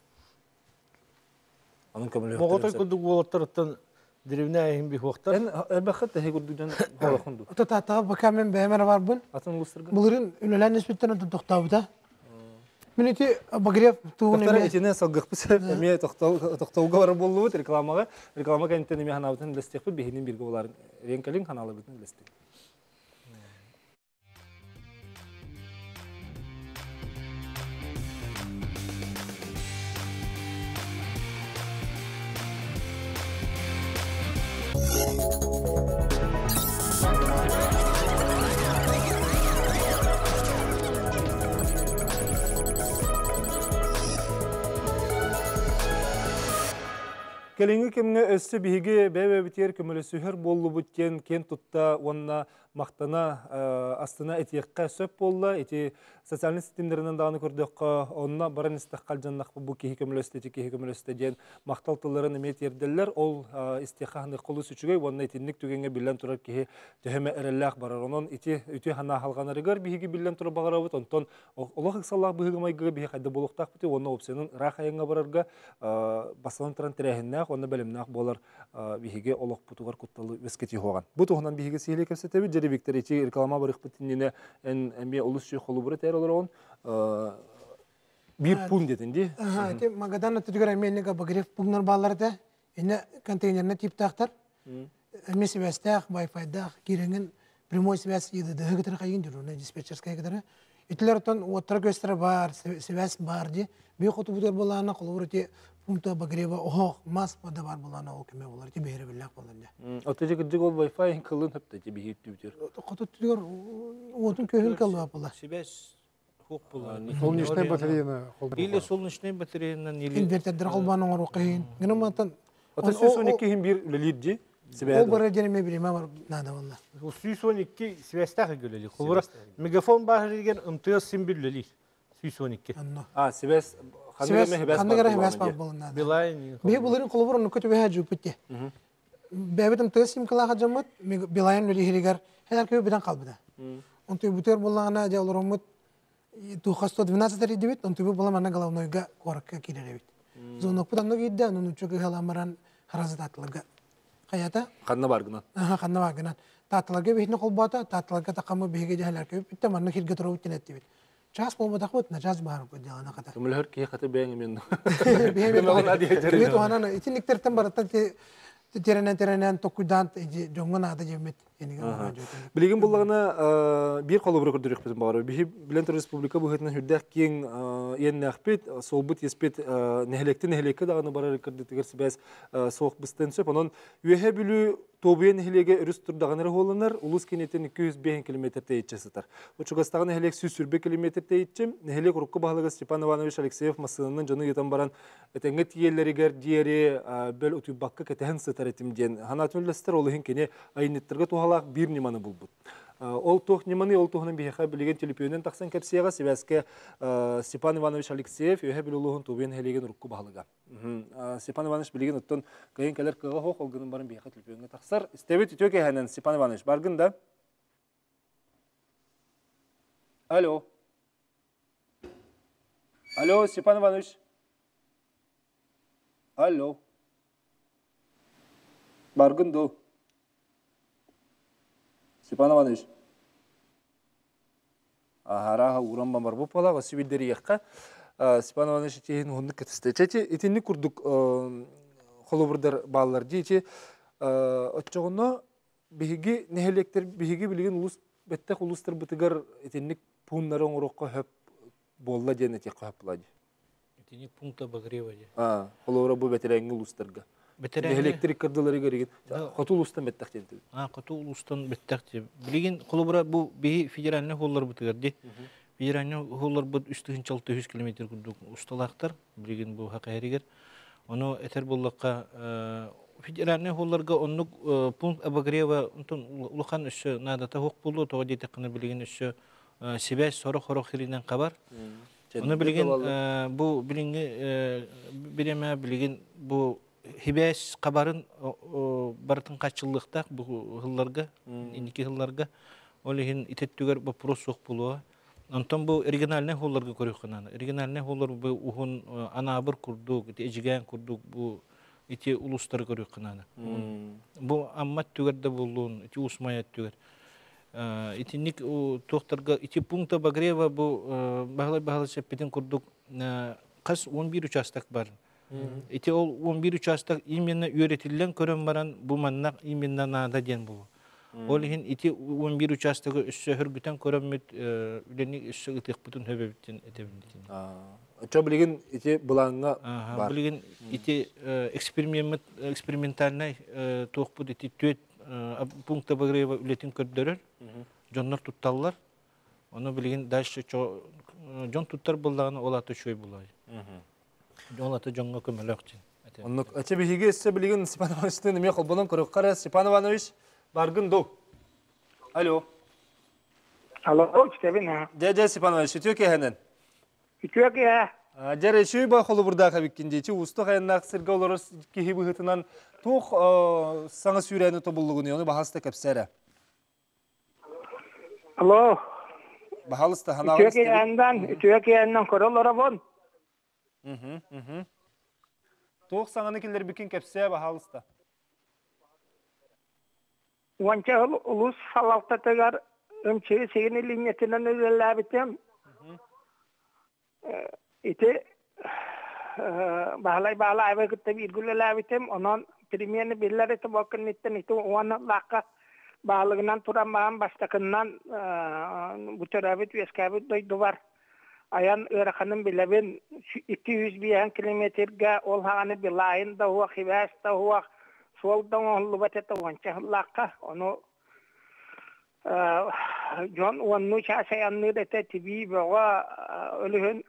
A: Аның көмөлөсүттерин.
F: Моготой кудук болоттардан деревня хим би хуактар.
A: Эн әлбәттә хегүрдүдән халахынды.
E: Тата бакамен бәмәр бар бун.
A: Атын улыстырга.
E: Булырын үләлән испиттен токтабыта. Минети Багрев тууны.
A: Тактара этине салгыкпыз. Эме токтауга бар болду рекламага. Реклама кентен эме ханабытын лестек бехинин бирге булар. Ренкелин каналы бүтүн лестек. Келинги кемге өссө биһиги бәбә битер көмөлөсүһөр боллу бүткен кен тутта онна мактана астына этиекка сөп болла эти социаль системдеринен даны көрдөккө онна баран истаккал жаннак бу кихи көмөлөстө ден макталтыларын эмет ерделер ол истиханы колу сүчүгөй онна этинник түгөнгө билен турар кихи төһөмө эреллак барар онон ити үтү хана халганарыгар биһиги билен тура багарабыт онтон олох иксаллах биһиги майгы биһи кайда болуктак бити онна опсионун рахаянга барарга басылын туран тирехиннак онна белемнак болар биһиги олох бутугар кутталы вескети хоган бу тугунан биһиги сийле кепсетеби жери виктор ичи реклама барык битинне эме олус холу бура олорон бир пун дединди.
E: Те магадан түгөр менеге Багрев пунгнар балларда эне контейнерне типтактар. Эме связьтах, Wi-Fi-дах киренген прямой связь иде дегетер кайын жүрүнө диспетчерская кадары. Итлертон отыр көстөр бар, связь бар ди. Би хоту бутер болана колурти пункта Багрева ох мас пода бар болана ол кеме болар ди бере билек болар.
A: Отыжы гыжы гол Wi-Fi кылын хепте ди бихит бүтер.
E: Хоту түгөр отун көһүл калып болар.
H: Связь хук булар.
R: Солнечная батарея.
H: Или солнечная батареянан или
E: инвертердер колбаның рукын. Гына матан.
A: Ата сүйсөнеки хим бир лидди.
E: Ол бара жереме билеме бар нада валла.
F: У сүйсөнеки связьтах гөлели. Колура мегафон бар деген МТС сим билели. Сүйсөнеки.
A: Связь
E: хандыгара хебас бар болна.
F: Билайн.
E: Би буларын колубурун көтөбө хажу путте. Бәбетем МТС сим калага жамат Билайн лили хиригар хәләр көбө бидан калбыда. Онтой бутер боллагана жалыромут 212 ридибит, онтой бу боламана головнойга коракка киреребит. Зонок путанно гидде, анын чөкө халамаран харазат атларга. Каята?
A: Канна баргынан.
E: Канна баргынан. Татларга бехне колбата, татларга такамы беге жахалар көбүп битте, манны хирге туруп тенеттибит. Час болмада хот, на час бар го жана ката.
A: Көмөлөр ки хаты бең мен.
E: Беме то анана итинниктерден бараттан теренен токудан жоңгон ада жемет.
A: Билеген буллагына бир колу бир көрдүрүк биз бар. Билен республика бу хетне хүддәк киң еннәхпет, солбут еспет нехлекте даганы барар кырдытыгыр сибәс соок быстан сөп. Онон үһә билүү тобуен нехлеге үрүс турдаганы холланар, улус кенетен 205 км тейчеситер. Учугастагы нехлек 100 км тейчем, нехлек рукка баглыгы Степан Иванович Алексеев масынын жаны етен баран этеңге тиеллеригер диери бел утубакка кетен сытар этимден. Ханатүллестер олыхын кене айнеттерге тухалак бир ниманы булбут. Ол тох ниманы ол тохнун бихе билеген телефонен таксан кепсияга себәскә Степан Иванович Алексеев үһә билулугын тобуен хелеген рукка баглыга. Степан Иванович билеген оттон кайын келер кыга хок олгынын барын бихе телефонга таксар. Стебит үтөке ханан Степан Иванович баргын да. Алло. Алло, Степан Иванович. Алло. Bargın do. Степан Иванович. Араха уран бамар бу пала сибиддери якка. Степан Иванович тиһин хундук кетисте. Чечи итинни курдук холобурдар баллар дичи отчогоно биһиги нехелектер биһиги билген улус бетте улустар бытыгар итинник пуннарын урокко хөп болла дене тек хөплади.
H: Итинник пункта багрева де.
A: Холора бу бетереңги улустарга. Электрик кырдылары кереген. Коту улустан беттак денти.
H: Коту улустан беттак де. Билген холобура бу бии федеральный холлар бытыгар де. Федеральный холлар бут 300 километр курдук усталактар. Билген бу хакайригер. Оно этер боллакка федеральный холларга оннук пункт обогрева улахан үсө надата хок болду тоо дейте кына билген үсө себес соро хиринен кабар. Ону билген бу билинге биреме билген бу хибес кабарын бартын качылыкта бу хылларга иники хылларга олихин итеттүгөр вопрос сок болуа. Антон бу оригинальный холларга көрөккөн. Оригинальный холлар бу ухун анабыр курдук, эжиген курдук бу ити улустар көрөккөн. Бу аммат түгөрдө болуун, ити усмаят түгөр. Итинник тохтарга ити пункта багрева бу баглай сеппетин курдук. Кас 11 участок бар. Ити ол 11 участок именно үйрөтүлгөн көрөн баран бу маннак именно нада ден бу. Олихин ити 11 участогы үссө хөргүтөн көрөмөт үленик үссө ытык бутун хөбөбүтүн этебин.
A: Чо билген ити булаңга бар.
H: Билген ити экспериментальный тохпут ити төт пункта багрева үлетин көрдөрөр. Жоннор тутталлар. Оны билген дальше жон туттар буллаганы олаты шөй булай. Олаты жонго көмөлөкчү.
A: Оннук ача биһиге эссе билген Степан Ивановичтен эме колбонон көрөккара Степан Иванович Баргын до. Алло.
S: Алло, Степан.
A: Же Степан Иванович, ütüyor ki hemen.
S: Ütüyor ki ha.
A: Jere şu ba xolu burada kabikkince çi ustu kayannak sirge oluruz ki bu hıtınan toq sana süreni tobulluğunu onu bahasta kapsara.
S: Allo.
A: Bahalista hana.
S: Ütüyor ki yandan korollara bon.
A: Toq sana nekiler bikin kapsaya bahalista.
S: Wanca ulus halalta tegar ömçeyi seyini linyetinden özellebitem. İte bahalay eve gitti virgüllebitem. Onun primiyeni biller ete bakın itten ite onu laka bahalığından turamağın baştakından bu törabit veskabit doydu var. Ayan ırakanın bilebin 200 biyen kilometrega olağını bilayın da huwa xibas da huwa soldan ollu bateta wanca laka onu John onu çasayanlı da tibi bawa ölühün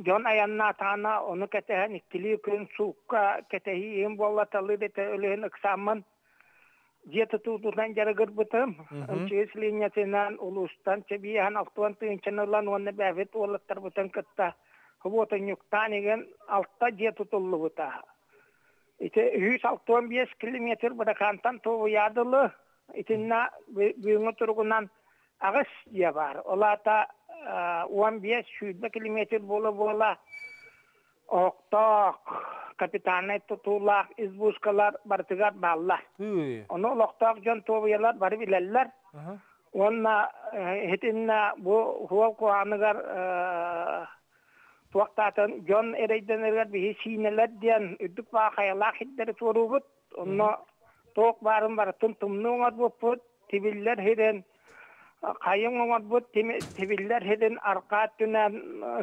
S: John ayanna tana onu ketehen ikili gün suka ketehi em bollatalı da ölühün eksamen Jeta tututan jaragır bıtım. Çeyiz linyatinden ulustan çebiyahan aktuan tığınçanırlan onu bevit olattar bıtın kıtta. Hıbotan yuktan igen altta jeta tutullu bıta. İte 165 kilometre bırakantan toğu yadılı. İtinna büyüğü turgundan ağız diye var. Ola da 15 kilometre bola Oktak, kapitanay tutulak, izbuskalar, bartigar balla. Onu oktak jon toğuyalar bari bileller. Onna hitinna bu huwa kuanıgar tuaqtatan jon ereyden erger bihi sineler diyen üddük vakayalak hidderi torubut. Onna toq barın bar tumtumnuğat buput, tibiller hiden Kayın oğat bu tibiller hedin arqat tünen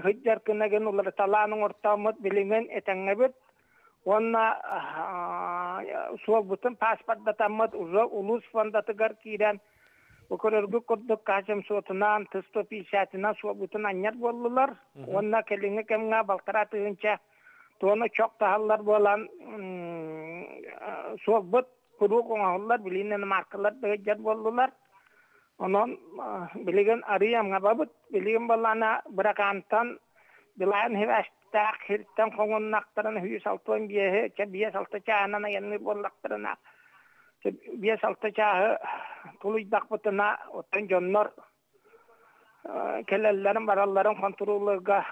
S: hıccar kınagen uları talanın ortamıt bilingen etengabit. Onna suwa butun paspat tammat uza ulus fandatıgar kiren ukururgu kurduk kaçım sotunan tısto pisatinan suwa butun anyar bollular. Onna kelinge kemga balkarat ığınca toğunu çok tahallar bolan suwa but kuruk oğullar bilinen markalar hıccar bollular. Onun biligen ariyam ngababut biligen balana berakantan bilayan hivastak hirtan kongun naktaran hüyüs altuan biyehe biye salta çağına yanını bollaktarana biye salta çağı tuluydak butuna otan jonnor kelellerin baralların kontrolüga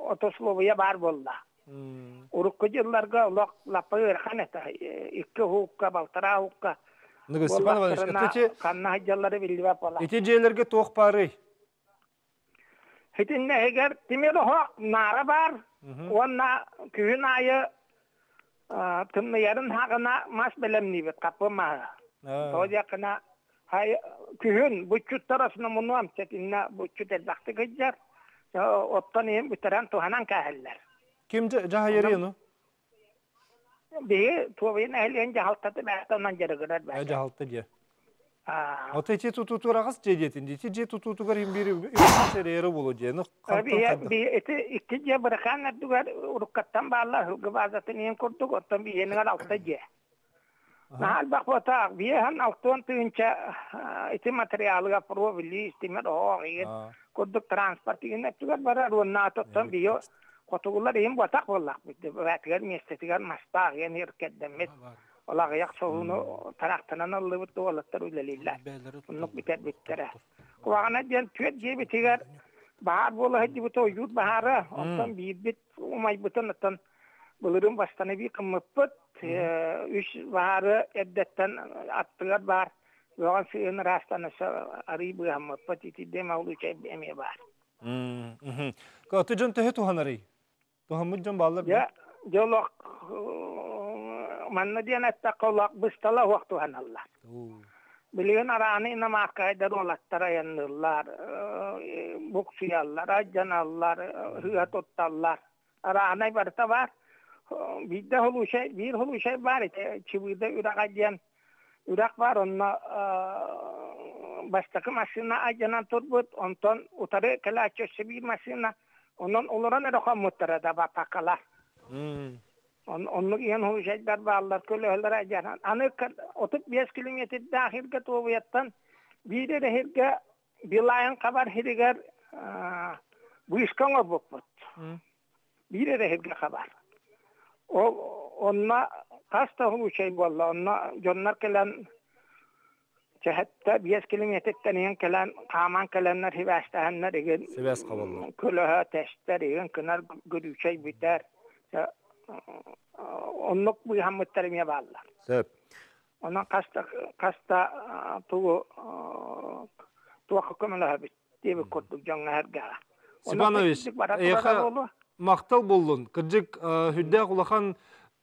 S: otoslobuya bar bolla
T: Urukku yıllarga ulaq lappa ırxan eta. İkki hukka, baltara hukka.
A: Nıgı Stepan Ivanoviç, etici...
T: Kanna hacjalları bildi bap ola.
A: Eticelerge toğ parı.
T: Hitinne eger timir hoq nara bar. Onna kühün ayı tımlı yarın haqına mas belemni bit kapı ma. Tojakına hay kühün buçut tarafına bunu amçetinne buçut edakti gıccar. Ottan yem bitiren tuhanan kaheller.
A: Kim cahayeri yenu?
T: Bir tuğabayın ehliyen cahaltatı bähti ondan jarıgırar bähti.
A: Cahaltı diye. Ota içi tututurağız cejetin. İçi tututugar biri seriyeri bulu diyeni.
T: Bir iki ce bırakan dugar urukattan bağlar hılgı bazatını yen kurduk. Ottan bir yenigar altta ce. Nahal bak bota bir han altın tığınca iti materyalga provili istimer o kurduk transport yine dugar bara ruanna atottan bir yo. Kotugular yem botak bollak bitti. Vatgar mestetigar mastaq yani irkeddemet. Ola yak soğunu taraktanan aldı bitti olatlar uylelillah. Bunluk biter bittere. Kuvağına diyen tüet diye bitigar. Bahar bola hadi bitti oyut baharı. Ondan bir bit umay bitti natan. Bulurum bastana bir kımıppıt. Üç baharı eddetten attıgar bar. Yoğun suyun rastanısı arayı bu hamıppıt. İti de mağlu çay emeye bar.
A: Katıcan tehe tuhanarı. Tuhamıcan bağlar.
T: Ya, jolok manna diyen etta qolak bistala waktu hanallar. Biliyon arani nama kaydar olattara yanırlar, buksuyallar, ajanallar, hıatottallar. Aranay barta var. Bir hulu şey var ite. Çivide ürak ajan. Ürak var onna bastaki masina ajanan turbut. Ondan utarı kala açışı bir masina. Ondan oluran erokan muhtarada bapakalar. Onluk yan hujaylar bağlar köleler ajanan. Anı 35 kilometre dahilge tuviyattan bir de herge bilayan kabar heriger bu iskan obukmut. Bir de herge kabar. Onna kasta hujay bolla. Onna jonlar kelen Çehette 5 kilometreden yan kelen kaman kelenler hivastahanlar igen.
A: Sivas kavallı.
T: Köleha testler igen kınar görüşey biter. Onluk bu hamutlarımya bağlar.
A: Sep.
T: Ondan kasta tuğu hükümler bitti bir kurduk jonga hergara.
A: Sibanoviç, maqtal bollun. Kırcık hüdde kulakan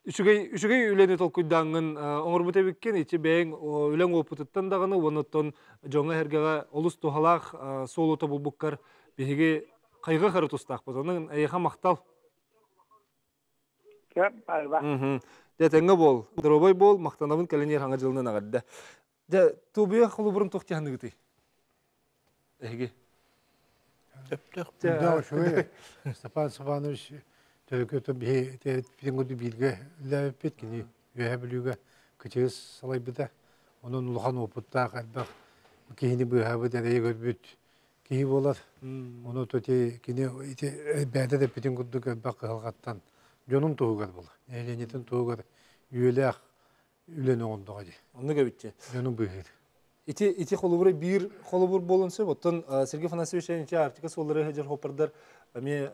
A: Üçügey üleni tolkuydağın oңor butebikken içi beğen ülen opututtan dağını onutton jonga hergaga olus tuhalaq soluta bulbukkar behige kayga karı tustaq bozanın ayıqa maqtal. Detenge bol, dробой bol, maqtanabın kelener hanga jılından agadda. Tubiya xuluburun toqtiyandı gıtı. Ehge.
R: Да, şöyle. Stepan Stepanoviç Tölkötü bir pingodu bilge levpet kini yühebilüge küçüğüz salay bida onun uluhan oputta kadar kini bu haber dereye görbüt kini bolar onu töte kini ite bende de pingodu bak halgattan jonun toğugar bola eğlencetin toğugar yüelek ülen onda hadi
A: onu göbütçe
R: jonun büyür
A: iti kolubur bir kolubur bolunsa botan Sergey Afanasyevich'in içi artık solları hacer hopardar Ами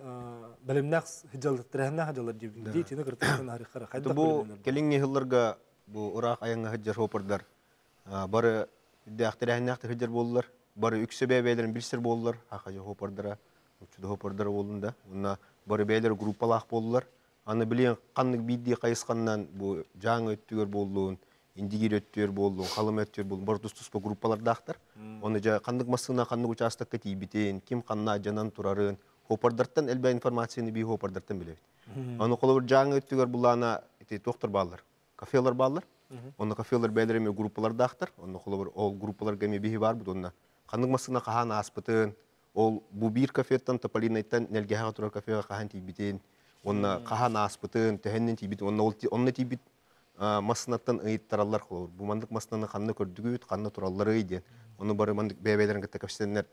A: белемнәк хҗаллыктырына хҗаллар дип дийтене кыртыктан харихара.
I: Бу келинге хилларга бу урак аянга хҗар хопырдар. Бары дәхтәрәннәк хҗар булдылар. Бары үксе бәбәләрен билсер булдылар. Хакы хопырдыра. Учуда хопырдыра булдында. Уна бары бәйләр группалак булдылар. Аны билен канлык бидди кайысканнан бу жаңы өттүгөр болдун, индигир өттүгөр болдун, калым өттүгөр болдун. Бары тус-туспа группалар дактыр. Аны жа канлык масына канлык участокка тийбитен, ким канна жанан турарын Hopardırttan elbette informasyonu bir hopardırttan bile. Onu kolay canlı ötüyor bulana doktor bağlar, kafeler bağlar. Onu kafeler belirleme gruplar dağıtır. Onu kolay o gruplar gemi bir var bu donda. Kanık masına kahan aspıtın. O bu bir kafetten tapalinaytan nelgeha oturan kafeye kahan tibiten. Onu kahan aspıtın, tehennen tibiten. Onu tibit masınattan ıyıt tarallar kolay. Bu mandık masınanın kanını kördüğüt, kanını turalları iyiden. Onu bari mandık bebelerin kıta kafestenler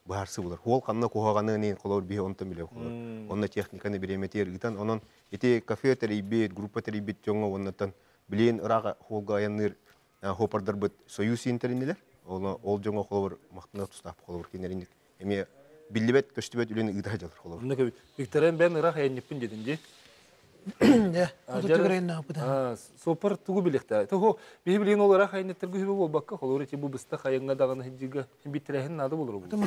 I: Baharsı bular. Hol kanna kuhagаны neyin kolor bir onta bile kolor. Onun teknikani bilemeter gitan. Onun eti kafe teribet, grupa teribet jonga ondan bilen raga holga ayanır hopardar bit soyuz interindiler. Ol jonga kolor maktına tustap kolor kinerindik. Emi billibet köstübet ülen ıdahacalar kolor.
A: Onda ki Viktor'un ben raga yenipin dedince
E: Ya, otu tügreyin napıda.
A: Sopar tuğu birlikte. Tuğu bir bilin olarak haynetler gühü bol bakka olur eti bu bısta hayanga dağını hicige bitirehin nadı bulur bu.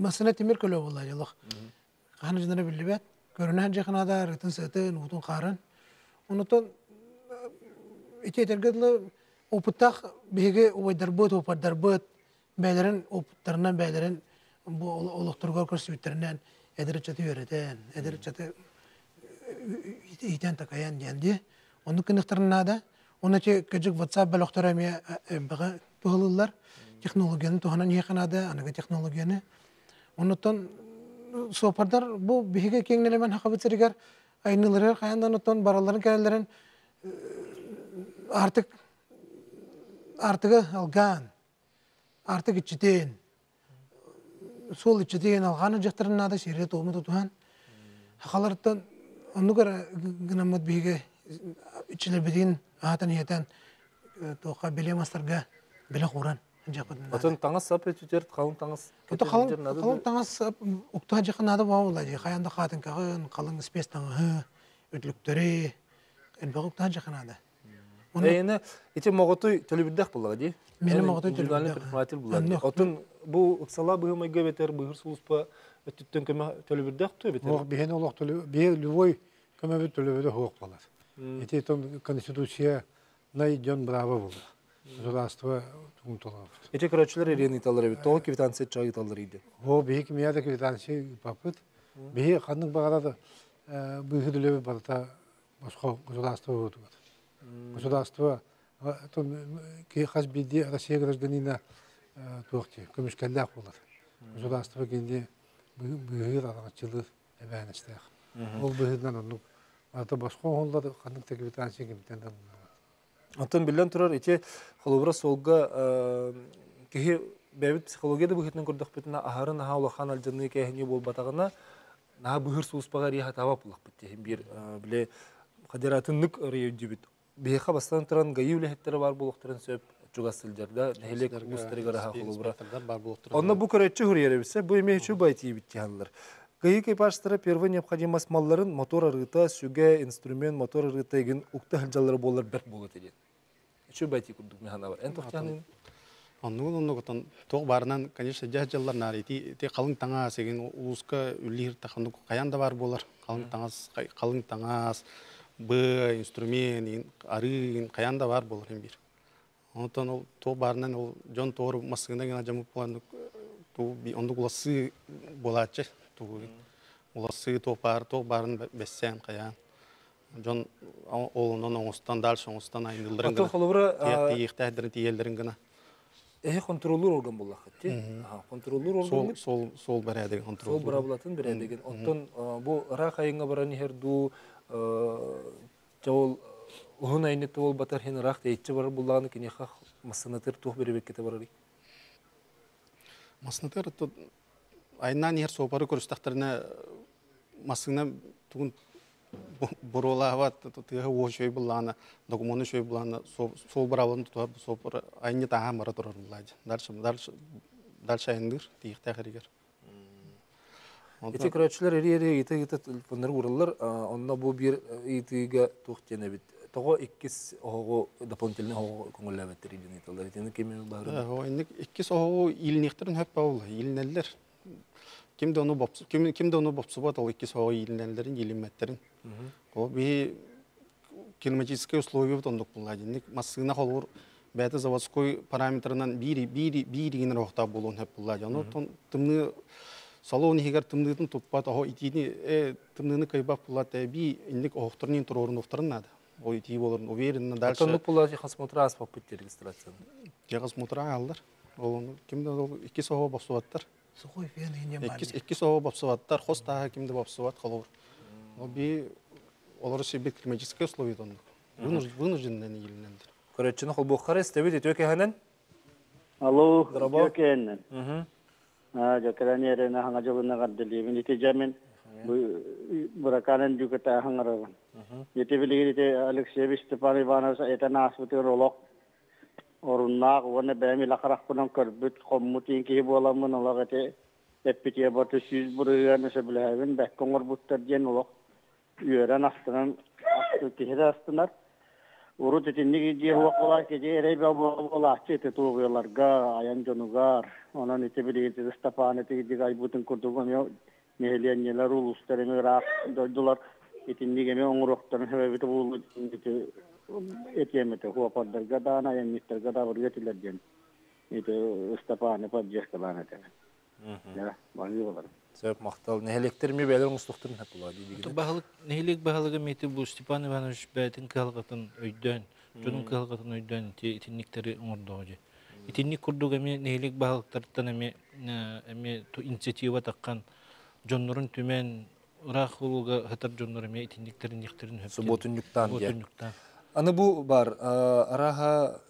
E: Masana timir kilo vallahi yallah. Kanı jindana bilibet. Görünen jakana da rıtın sıtın utun qaran. Onutun iti tergedle oputaq bege oydarbot opar darbot beylerin oputlarından beylerin bu olukturgar kursütlerden edir çatı yöreten, edir çatı iten takayan geldi. Onu kınıktarına da ona ki küçük WhatsApp baloktoramya baga tuhalırlar. Teknolojiyanın tuhanan yakınada, anaga teknolojiyanı. Onutun sopardar bu bege kengnelemen hakabıtsırıgar aynıları kayandan onutun baraların kendilerin artık algan, artık içiteyin. Sol içiteyin alganı jaktarına da şehre tohumu tutuhan. Hakalardan onu göre gınamat bege içiler bediğin ahatan yeten toqa bile mastarga bile kuran.
A: Atın tangas sap etüter kalın tangas.
E: Kalın tangas ukta jakana da bağlı. Kayanda katın kalın spes tanı ötlükleri en bakukta jakana da.
A: Eyni içe mogotu telebirdak bulağı di.
E: Benim mogotu
A: telebirdak bulağı. Atın bu uksala bu hema gebeter bu hırsulspa ötütten keme telebirdak tüy beter.
R: O bihen olaq tele bir lüvoy keme bir telebirde hoq balar. Eti ton konstitusiya nay John Bravo buldu. Zorastva tüm tolar.
A: Eti karaçlar eriyeni italar evet. Toğu kvitansiya çay italar idi.
R: O bihi kimiyada kvitansiya papıt. Bihi kanın bağada da bu hüdülü barata başka Zorastva oldu. Государство хас биди Россия гражданина туахти көмүшкәлләк булыр. Государство генде быгыр арачылы эбәнестәк. Ул быгырдан аны ата башка холлар кандай тегибитанчы кимтәндә.
A: Антон билен турар ите холобра солга ки бәбит психологияда быгытның күрдек битне ахарын хаулахан алҗанны кәһни бул батагына на быгыр суспагар я хатава булак битте бир биле кадиратын ник рыйы дибит. Беха бастан туран гайывле хеттер бар булуктарын сөп жугасылжарда нехелек густарыгара хакылыбра. Онна бу көрөтчү хүреребисе бу эме үчү байти биттиганлар. Гайык эпаштары первый необходимость малларын мотор арыта, сүгө, инструмент, мотор арыта еген укта хылжалары болар бер болот эген. Үчү байти курдук механа бар. Эн тохтянын
G: онну готон тог барынан, конечно, жажаллар нарити те калың таңа сеген улуска үллир таханды каянда бар болар. Калың таңас б инструмент арын каянда бар болор бир. Онтон ол то барынан ол жон тоор масыгына гана жамып план ту би онду уласы болачы ту уласы то барын бессен каян. Жон ол онон оңустан дальше оңустан айнылдырын.
A: Ото холобра
G: тиектәдерин тиелдерин гана.
A: Контроллер орган буллак ти. Контроллер орган
G: сол берәдеген контроллер.
A: Сол браблатын берәдеген. Онтон бу рахайынга бараны херду жол уһун айнетте бол батар хен рах тейтче бар буллаганы кине хах масынатыр тух беребек кете барары.
G: Масынатыр то айнан ер сопары көрүстактарына масына тугун боролават тыга ошой булланы документу шой булланы сол бравын тутар сопары айны таа мара турар буллады. Дальше айндыр тиихтә хәригер.
A: Эти көрәчләр эри телефоннар ураллар, онна бу бир итиге тухтене бит. Того 2 ого дополнительный ого күңелләбәттер иде ниталар. Эти кеме бар.
G: Инде 2 ого илнехтерин хөп баул, илнәлләр. Кимдә оны бопсы бат ал 2 ого илнәлләрин, илемәттерин. О би климатические условия тондук булады. Масына холур бәте заводской параметрынан бири генә рохта булуын хөп булады. Аны тымны салон хигер тымдытын туппат о итини тымныны кайбап булат би индик охторнин турорун офторун нада. О ити болорун уверенно дальше.
A: Тымны булат хасмотра аспап бит регистрация.
G: Хасмотра алдар. Ол кимде 2 сого басуаттар.
E: Сухой фен инде бар.
G: 2 сого басуаттар, хоста кимде басуат холор. О би олар себе климатические условия тондук. Вынужденный илнендер.
A: Көрөчүнү холбок харес тебит өтөкө ханан.
U: Алло, өкенен. Jakaranya na hanga jobna gadli minite jamin burakanan juga ta hangara yete biligite Alexey Stepan Ivanov eta nasbuti rolok orunna wona bemi lakrak kunam karbut khomutin ki bolam nolagate epiti abatu siz burugan sebelaven bakkongor buttar jen olok üyeren astının tihede astınar. Uru tetinlik diye huaklar ki erey bir olah çete tuğuyorlar ga ayan jonugar. Onun ite biliyeti Stefan ite digay bütün kurduğum yo nehliyen neler uluslararası rak dolar tetinlik eme onuruktan hebebi bu etiyemete huaklar ga da ayan mister ga da vargetiler diyen. Ite Stefan pajjeh kalan ete. Ya bağlıyorlar.
A: Sebep maktal nehelekter mi beyler muslukturun hep ola dedi.
H: Bahalık nehilik bahalığı meti bu Stepan Ivanoviç beytin kalgatın öydön. Jonun kalgatın öydön itinlikleri ordoğu. İtinlik kurduk emi nehilik bahalıklardan emi to inisiyativa takkan jonların tümen Irak uluga hatar jonları emi itinliklerin yekterin hep.
A: Subotunluktan. Anı bu var. Araha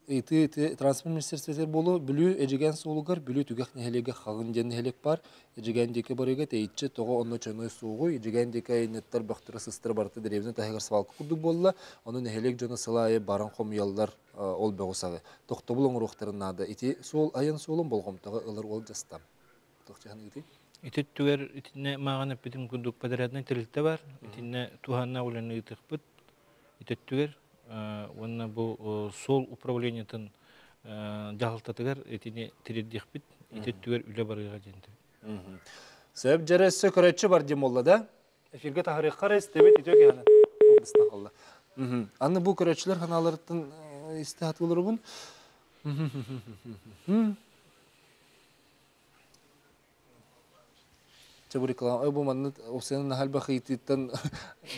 A: iti transport ministerstveler bolu bülü ejegen solugar bülü tügek nehelege xagın jen nehelek bar ejegen deke barıga teitçe toğa onno çönoy soğu ejegen deke netler baktıra sıstıra barıtı derevine tahigar svalkı kurduk bolla onu nehelek jona sılaya baran komyallar ol beğusağı toxtabul oңuruqtарын nada iti sol ayın solun bolğomtağı ılır ol jastam toxçahan iti
H: iti tüger itine mağana bitim kurduk padaratna tirilte var itine tuhanna ulanı itikbit iti tüger Onunla bu sol upravleniyetin jahıltatıgar etini tiriddik bit, itettüger üle barıga jenti.
A: Sebep jeresi köreçi var demolla da. Efirge tahrik kares tebet itiyor ki yani. Bismillah. Anne bu köreçiler hanalardan istihat olur bun. Bu reklam, bu manat o senin hal bakıytıdan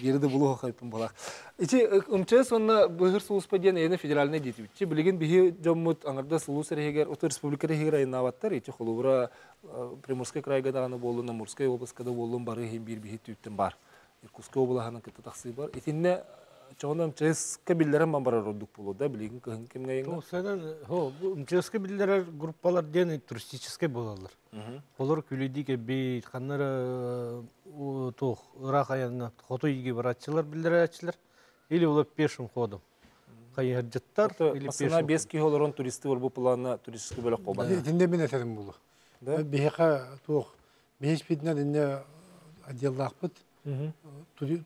A: geride buluğa kayıpım balak. İçi umçaya sonra bu hır sulus pediyen yeni federalne diyeti bitti. Bilgin bihi jamut angarda sulus rehiger, otor respublika rehiger ayına avattar. İçi kolubura Primorskaya krayga dağını bolun, Amurskaya oblastında bolun barı hem bir bihi tüytten bar. Irkutskaya oblağının kıta taksi var. İtinne çoğundan umçayska billerim bambara roduk bulu da bilgin kıhın kim gayınga.
F: Senin bu umçayska billerer gruppalar deni turistiske bolalar. Olur külüdike bir kanlara toh Irak ayağına foto ilgi baratçılar bildiratçılar. İli olup peşim kodum. Kayırcıtlar ili peşim.
A: Aslında 5 ki olaron turisti var bu plana turisti böyle koban.
R: Dinde bir neterim bulu. Biheka toh beş bitne dinde adiyallahpıt.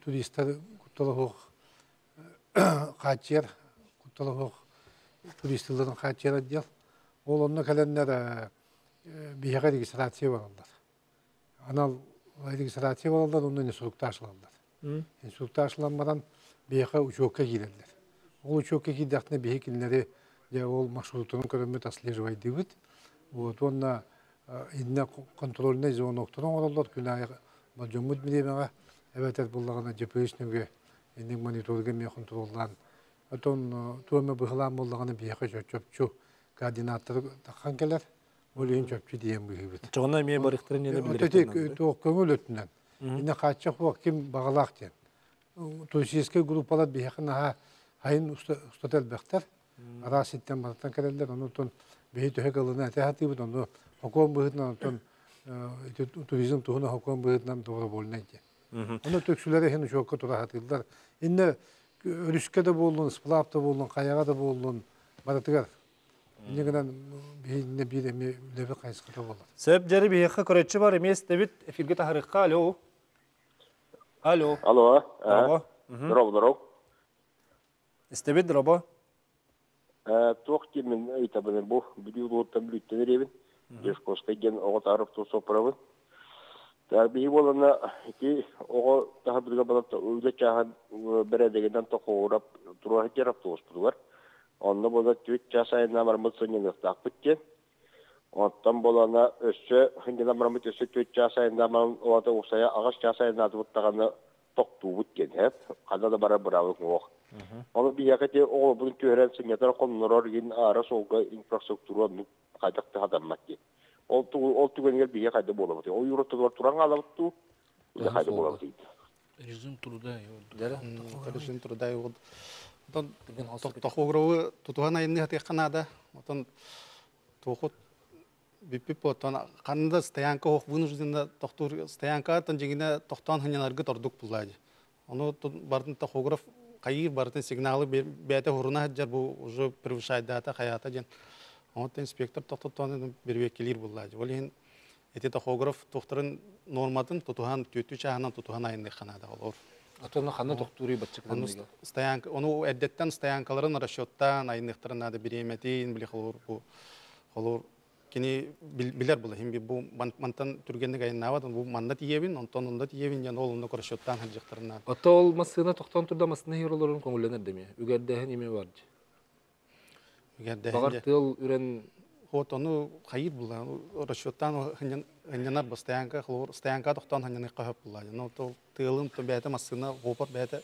R: Turistler kutalı hoq kaçyer kutalı hoq turistlerin kaçyer adiyal. Olanla kalenler biheka registrasiya varlar. Anal registrasiya varlar ondan instrukta açılarlar. Instrukta açılanmadan biheka uçoka girerler. O uçoka girdikne bihekinleri ya ol marşrutunun körümmet aslijivay dibit. Onunla inne kontrolüne zon noktadan orallar günahı bacımut bilmeye evet bullağına GPS-nüge inne monitörge me kontrollan. Aton tuğme bıhlan bullağına biheka çöpçü koordinatları takan gelir. Oleyin çöpçü diyen bu gibi.
A: Çoğuna meye barıktırın yine bilir.
R: Öteki toğ köngül ötünden. Inne kaçacak bu kim bağlaq diyen. Turistike grupalar biheka hayın ustatel bekter. Ara sitten barıtan kererler onu ton behi töhe kalına etehati bu onu hukum bıhıtnan ton turizm tuhuna hukum bıhıtnan doğru bolnaydı. Onu töksülere hen çok kötü rahatıldılar. İnne ölüskede bolun, splapta bolun, kayaga da bolun baratıgar. İnne kadar bir levi kayıskıda bollar.
A: Sebep jeri biheka köreçi var emes debit efirge tahrikka alo. Alo.
D: Alo.
A: Merhaba.
D: Merhaba.
A: İstebit merhaba.
D: Тоқ темен айтабын бұл биологтан бүліттен ребін. Ешқосқа ген оға тарыфты сопырабын. Тәрбейі болана ки оға таға бірге балапта өйді чаған бірәдегенден тоқы орап тұруға керапты оспыдылар. Онны бола түйт жасайына бармыт сыненықтақ біткен. Оттан болана өссі хыңгена бармыт өссі түйт жасайына бармыт оғата ұқсая ағаш жасайына адыбыттағаны тоқту біткен. Қанда да бара бұрабын оқ. Onu bir yakıtı o bunun törensin yeter konulur yin ara solga infrastruktura kaydaktı adammak ki. O tügenger bir yakıtı bolamadı. O yurtlar turan alıptı. Bu yakıtı bolamadı.
H: Rejim turda yoldu.
G: Dere, rejim turda yoldu. Otan toxogrovı tutuhan ayını hati kanada. Otan toxut bipip otan kanada stayanka hoq vınujdinda toxtur stayanka tan jingine toxtan hanyanargı torduk bulaydı. Onu bardın toxograf Kayır barıtın signali beyte huruna haccar bu уже превышает дата hayata gen. Onu inspektör toxtutanın bir vekiller bulladı. Olehin eti toxograf toxturun normatın tutuhan tütü çahanan tutuhan ayında kanada olur.
A: Атона ханна доктуры батчыктан.
G: Стоянка, onu eddetten stoyankaların расчеттан айныктарын нады биреметин били холор кини билер була хим бу мантан түргенник айнава бу манда тиебин онтон онда тиебин ян олунда расчеттан хаҗыктарына.
A: Атол масына токтон турда масына хиролорун көңүлленер деме. Үгәрдәһен име бар.
G: Үгәрдәһен.
A: Багар тыл үрен
G: вот onu hayır bulla расчеттан ханьяна стоянка холор стоянка токтон ханьяны кахап була. Ну то тылын то бәте масына гопар бәте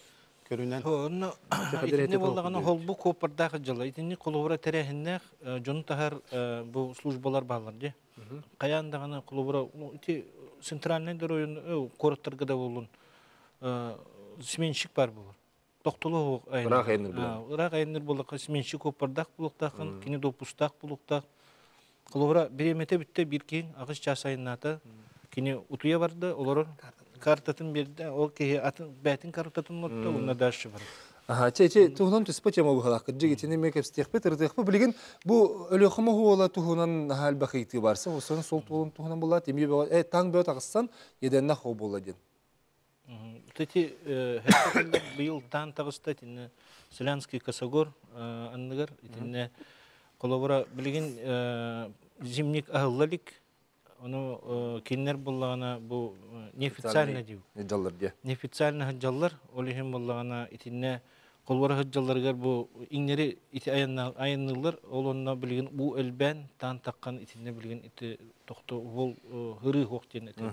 G: көрүнән.
H: Оны итне буллаганы холбу копырдагы жылы итне кулубура терәһеннәк жон тахар бу службалар балар ди. Каяндаганы кулубура ити центральный район короттарга да булун. Сменщик бар булар. Токтолу айны. Ырак айныр булак сменщик копырдак булуктакын, кини допустак булуктак. Кулубура биремете битте биркен агыс жасайната. Кини утуя барды, олар картатын берди, ол ки атын бәтин картатын нотта, уна дальше бар.
A: Ага, че тухунан түспе тема бу халак. Жигитине мекепстехпе тырдыхпы билген бу өлөхмө хуола тухунан хал бахыйты барса, осон сол тухунан тухунан булат, эми таң бөт агыссан, еденна хо боладен.
H: Тити хәттә быел тан тагыста тине Селянский Косогор анныгар тине колобора билген зимник агыллык onu kinler bullağına bu neofitsialne diyor.
A: Hıcallar diye.
H: Neofitsialne hıcallar, olihim bullağına itinne kolvara hıcallargar bu inleri iti ayanırlar, olonuna bilgin bu elben tan takkan itinne bilgin iti toktu bol hırı hoq diyen iti.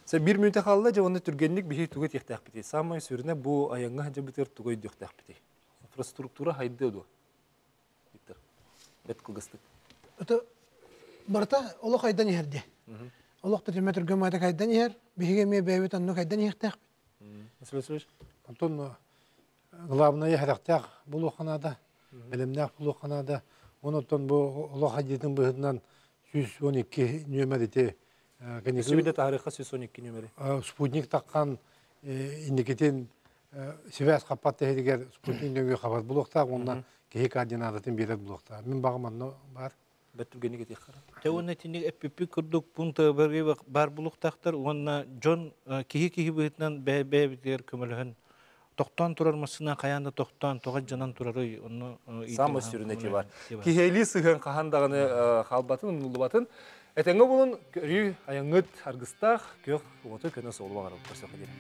A: Sen bir minüte kaldı, onu türgenlik bir şey tüget yektak biti. Samay sürüne bu ayanga hıca biter tüget yektak biti. Infrastruktura haydi odu. Bitir. Bet kılgıstık.
E: Барта олох айдан иһерде. Олох тетеме түргөмөдө айдан иһер, биһиге ме бэбит анну айдан иһтак.
A: Сөз.
R: Антон главное характер булуханада, билимнак булуханада, онотон бу олох айдын быһынан 112 нөмерите
A: Сөйдө тарихы 112 нөмери.
R: Спутник таккан индикетин связь капатты хедигер спутниктен хабар булукта, ондан кеһи координататын берет булукта. Мен багыман бар.
A: Бәттүгені кетек қара.
H: Тәуіне тінек әппепі күрдік пункты бірге бар бұлықтақтар, онына жон кихи бұйтынан бәбітер көмілігін. Тоқтан тұрармасына қаянда тоқтан, тоға жанан тұрары.
A: Самы сүрінеті бар. Кихейли сығын қағандағыны қалбатын, ұнылы батын. Әтеңі бұлын көрі аяңыт арғыстақ, көк ұмыты көні солы бағарып көрсеқі дерім.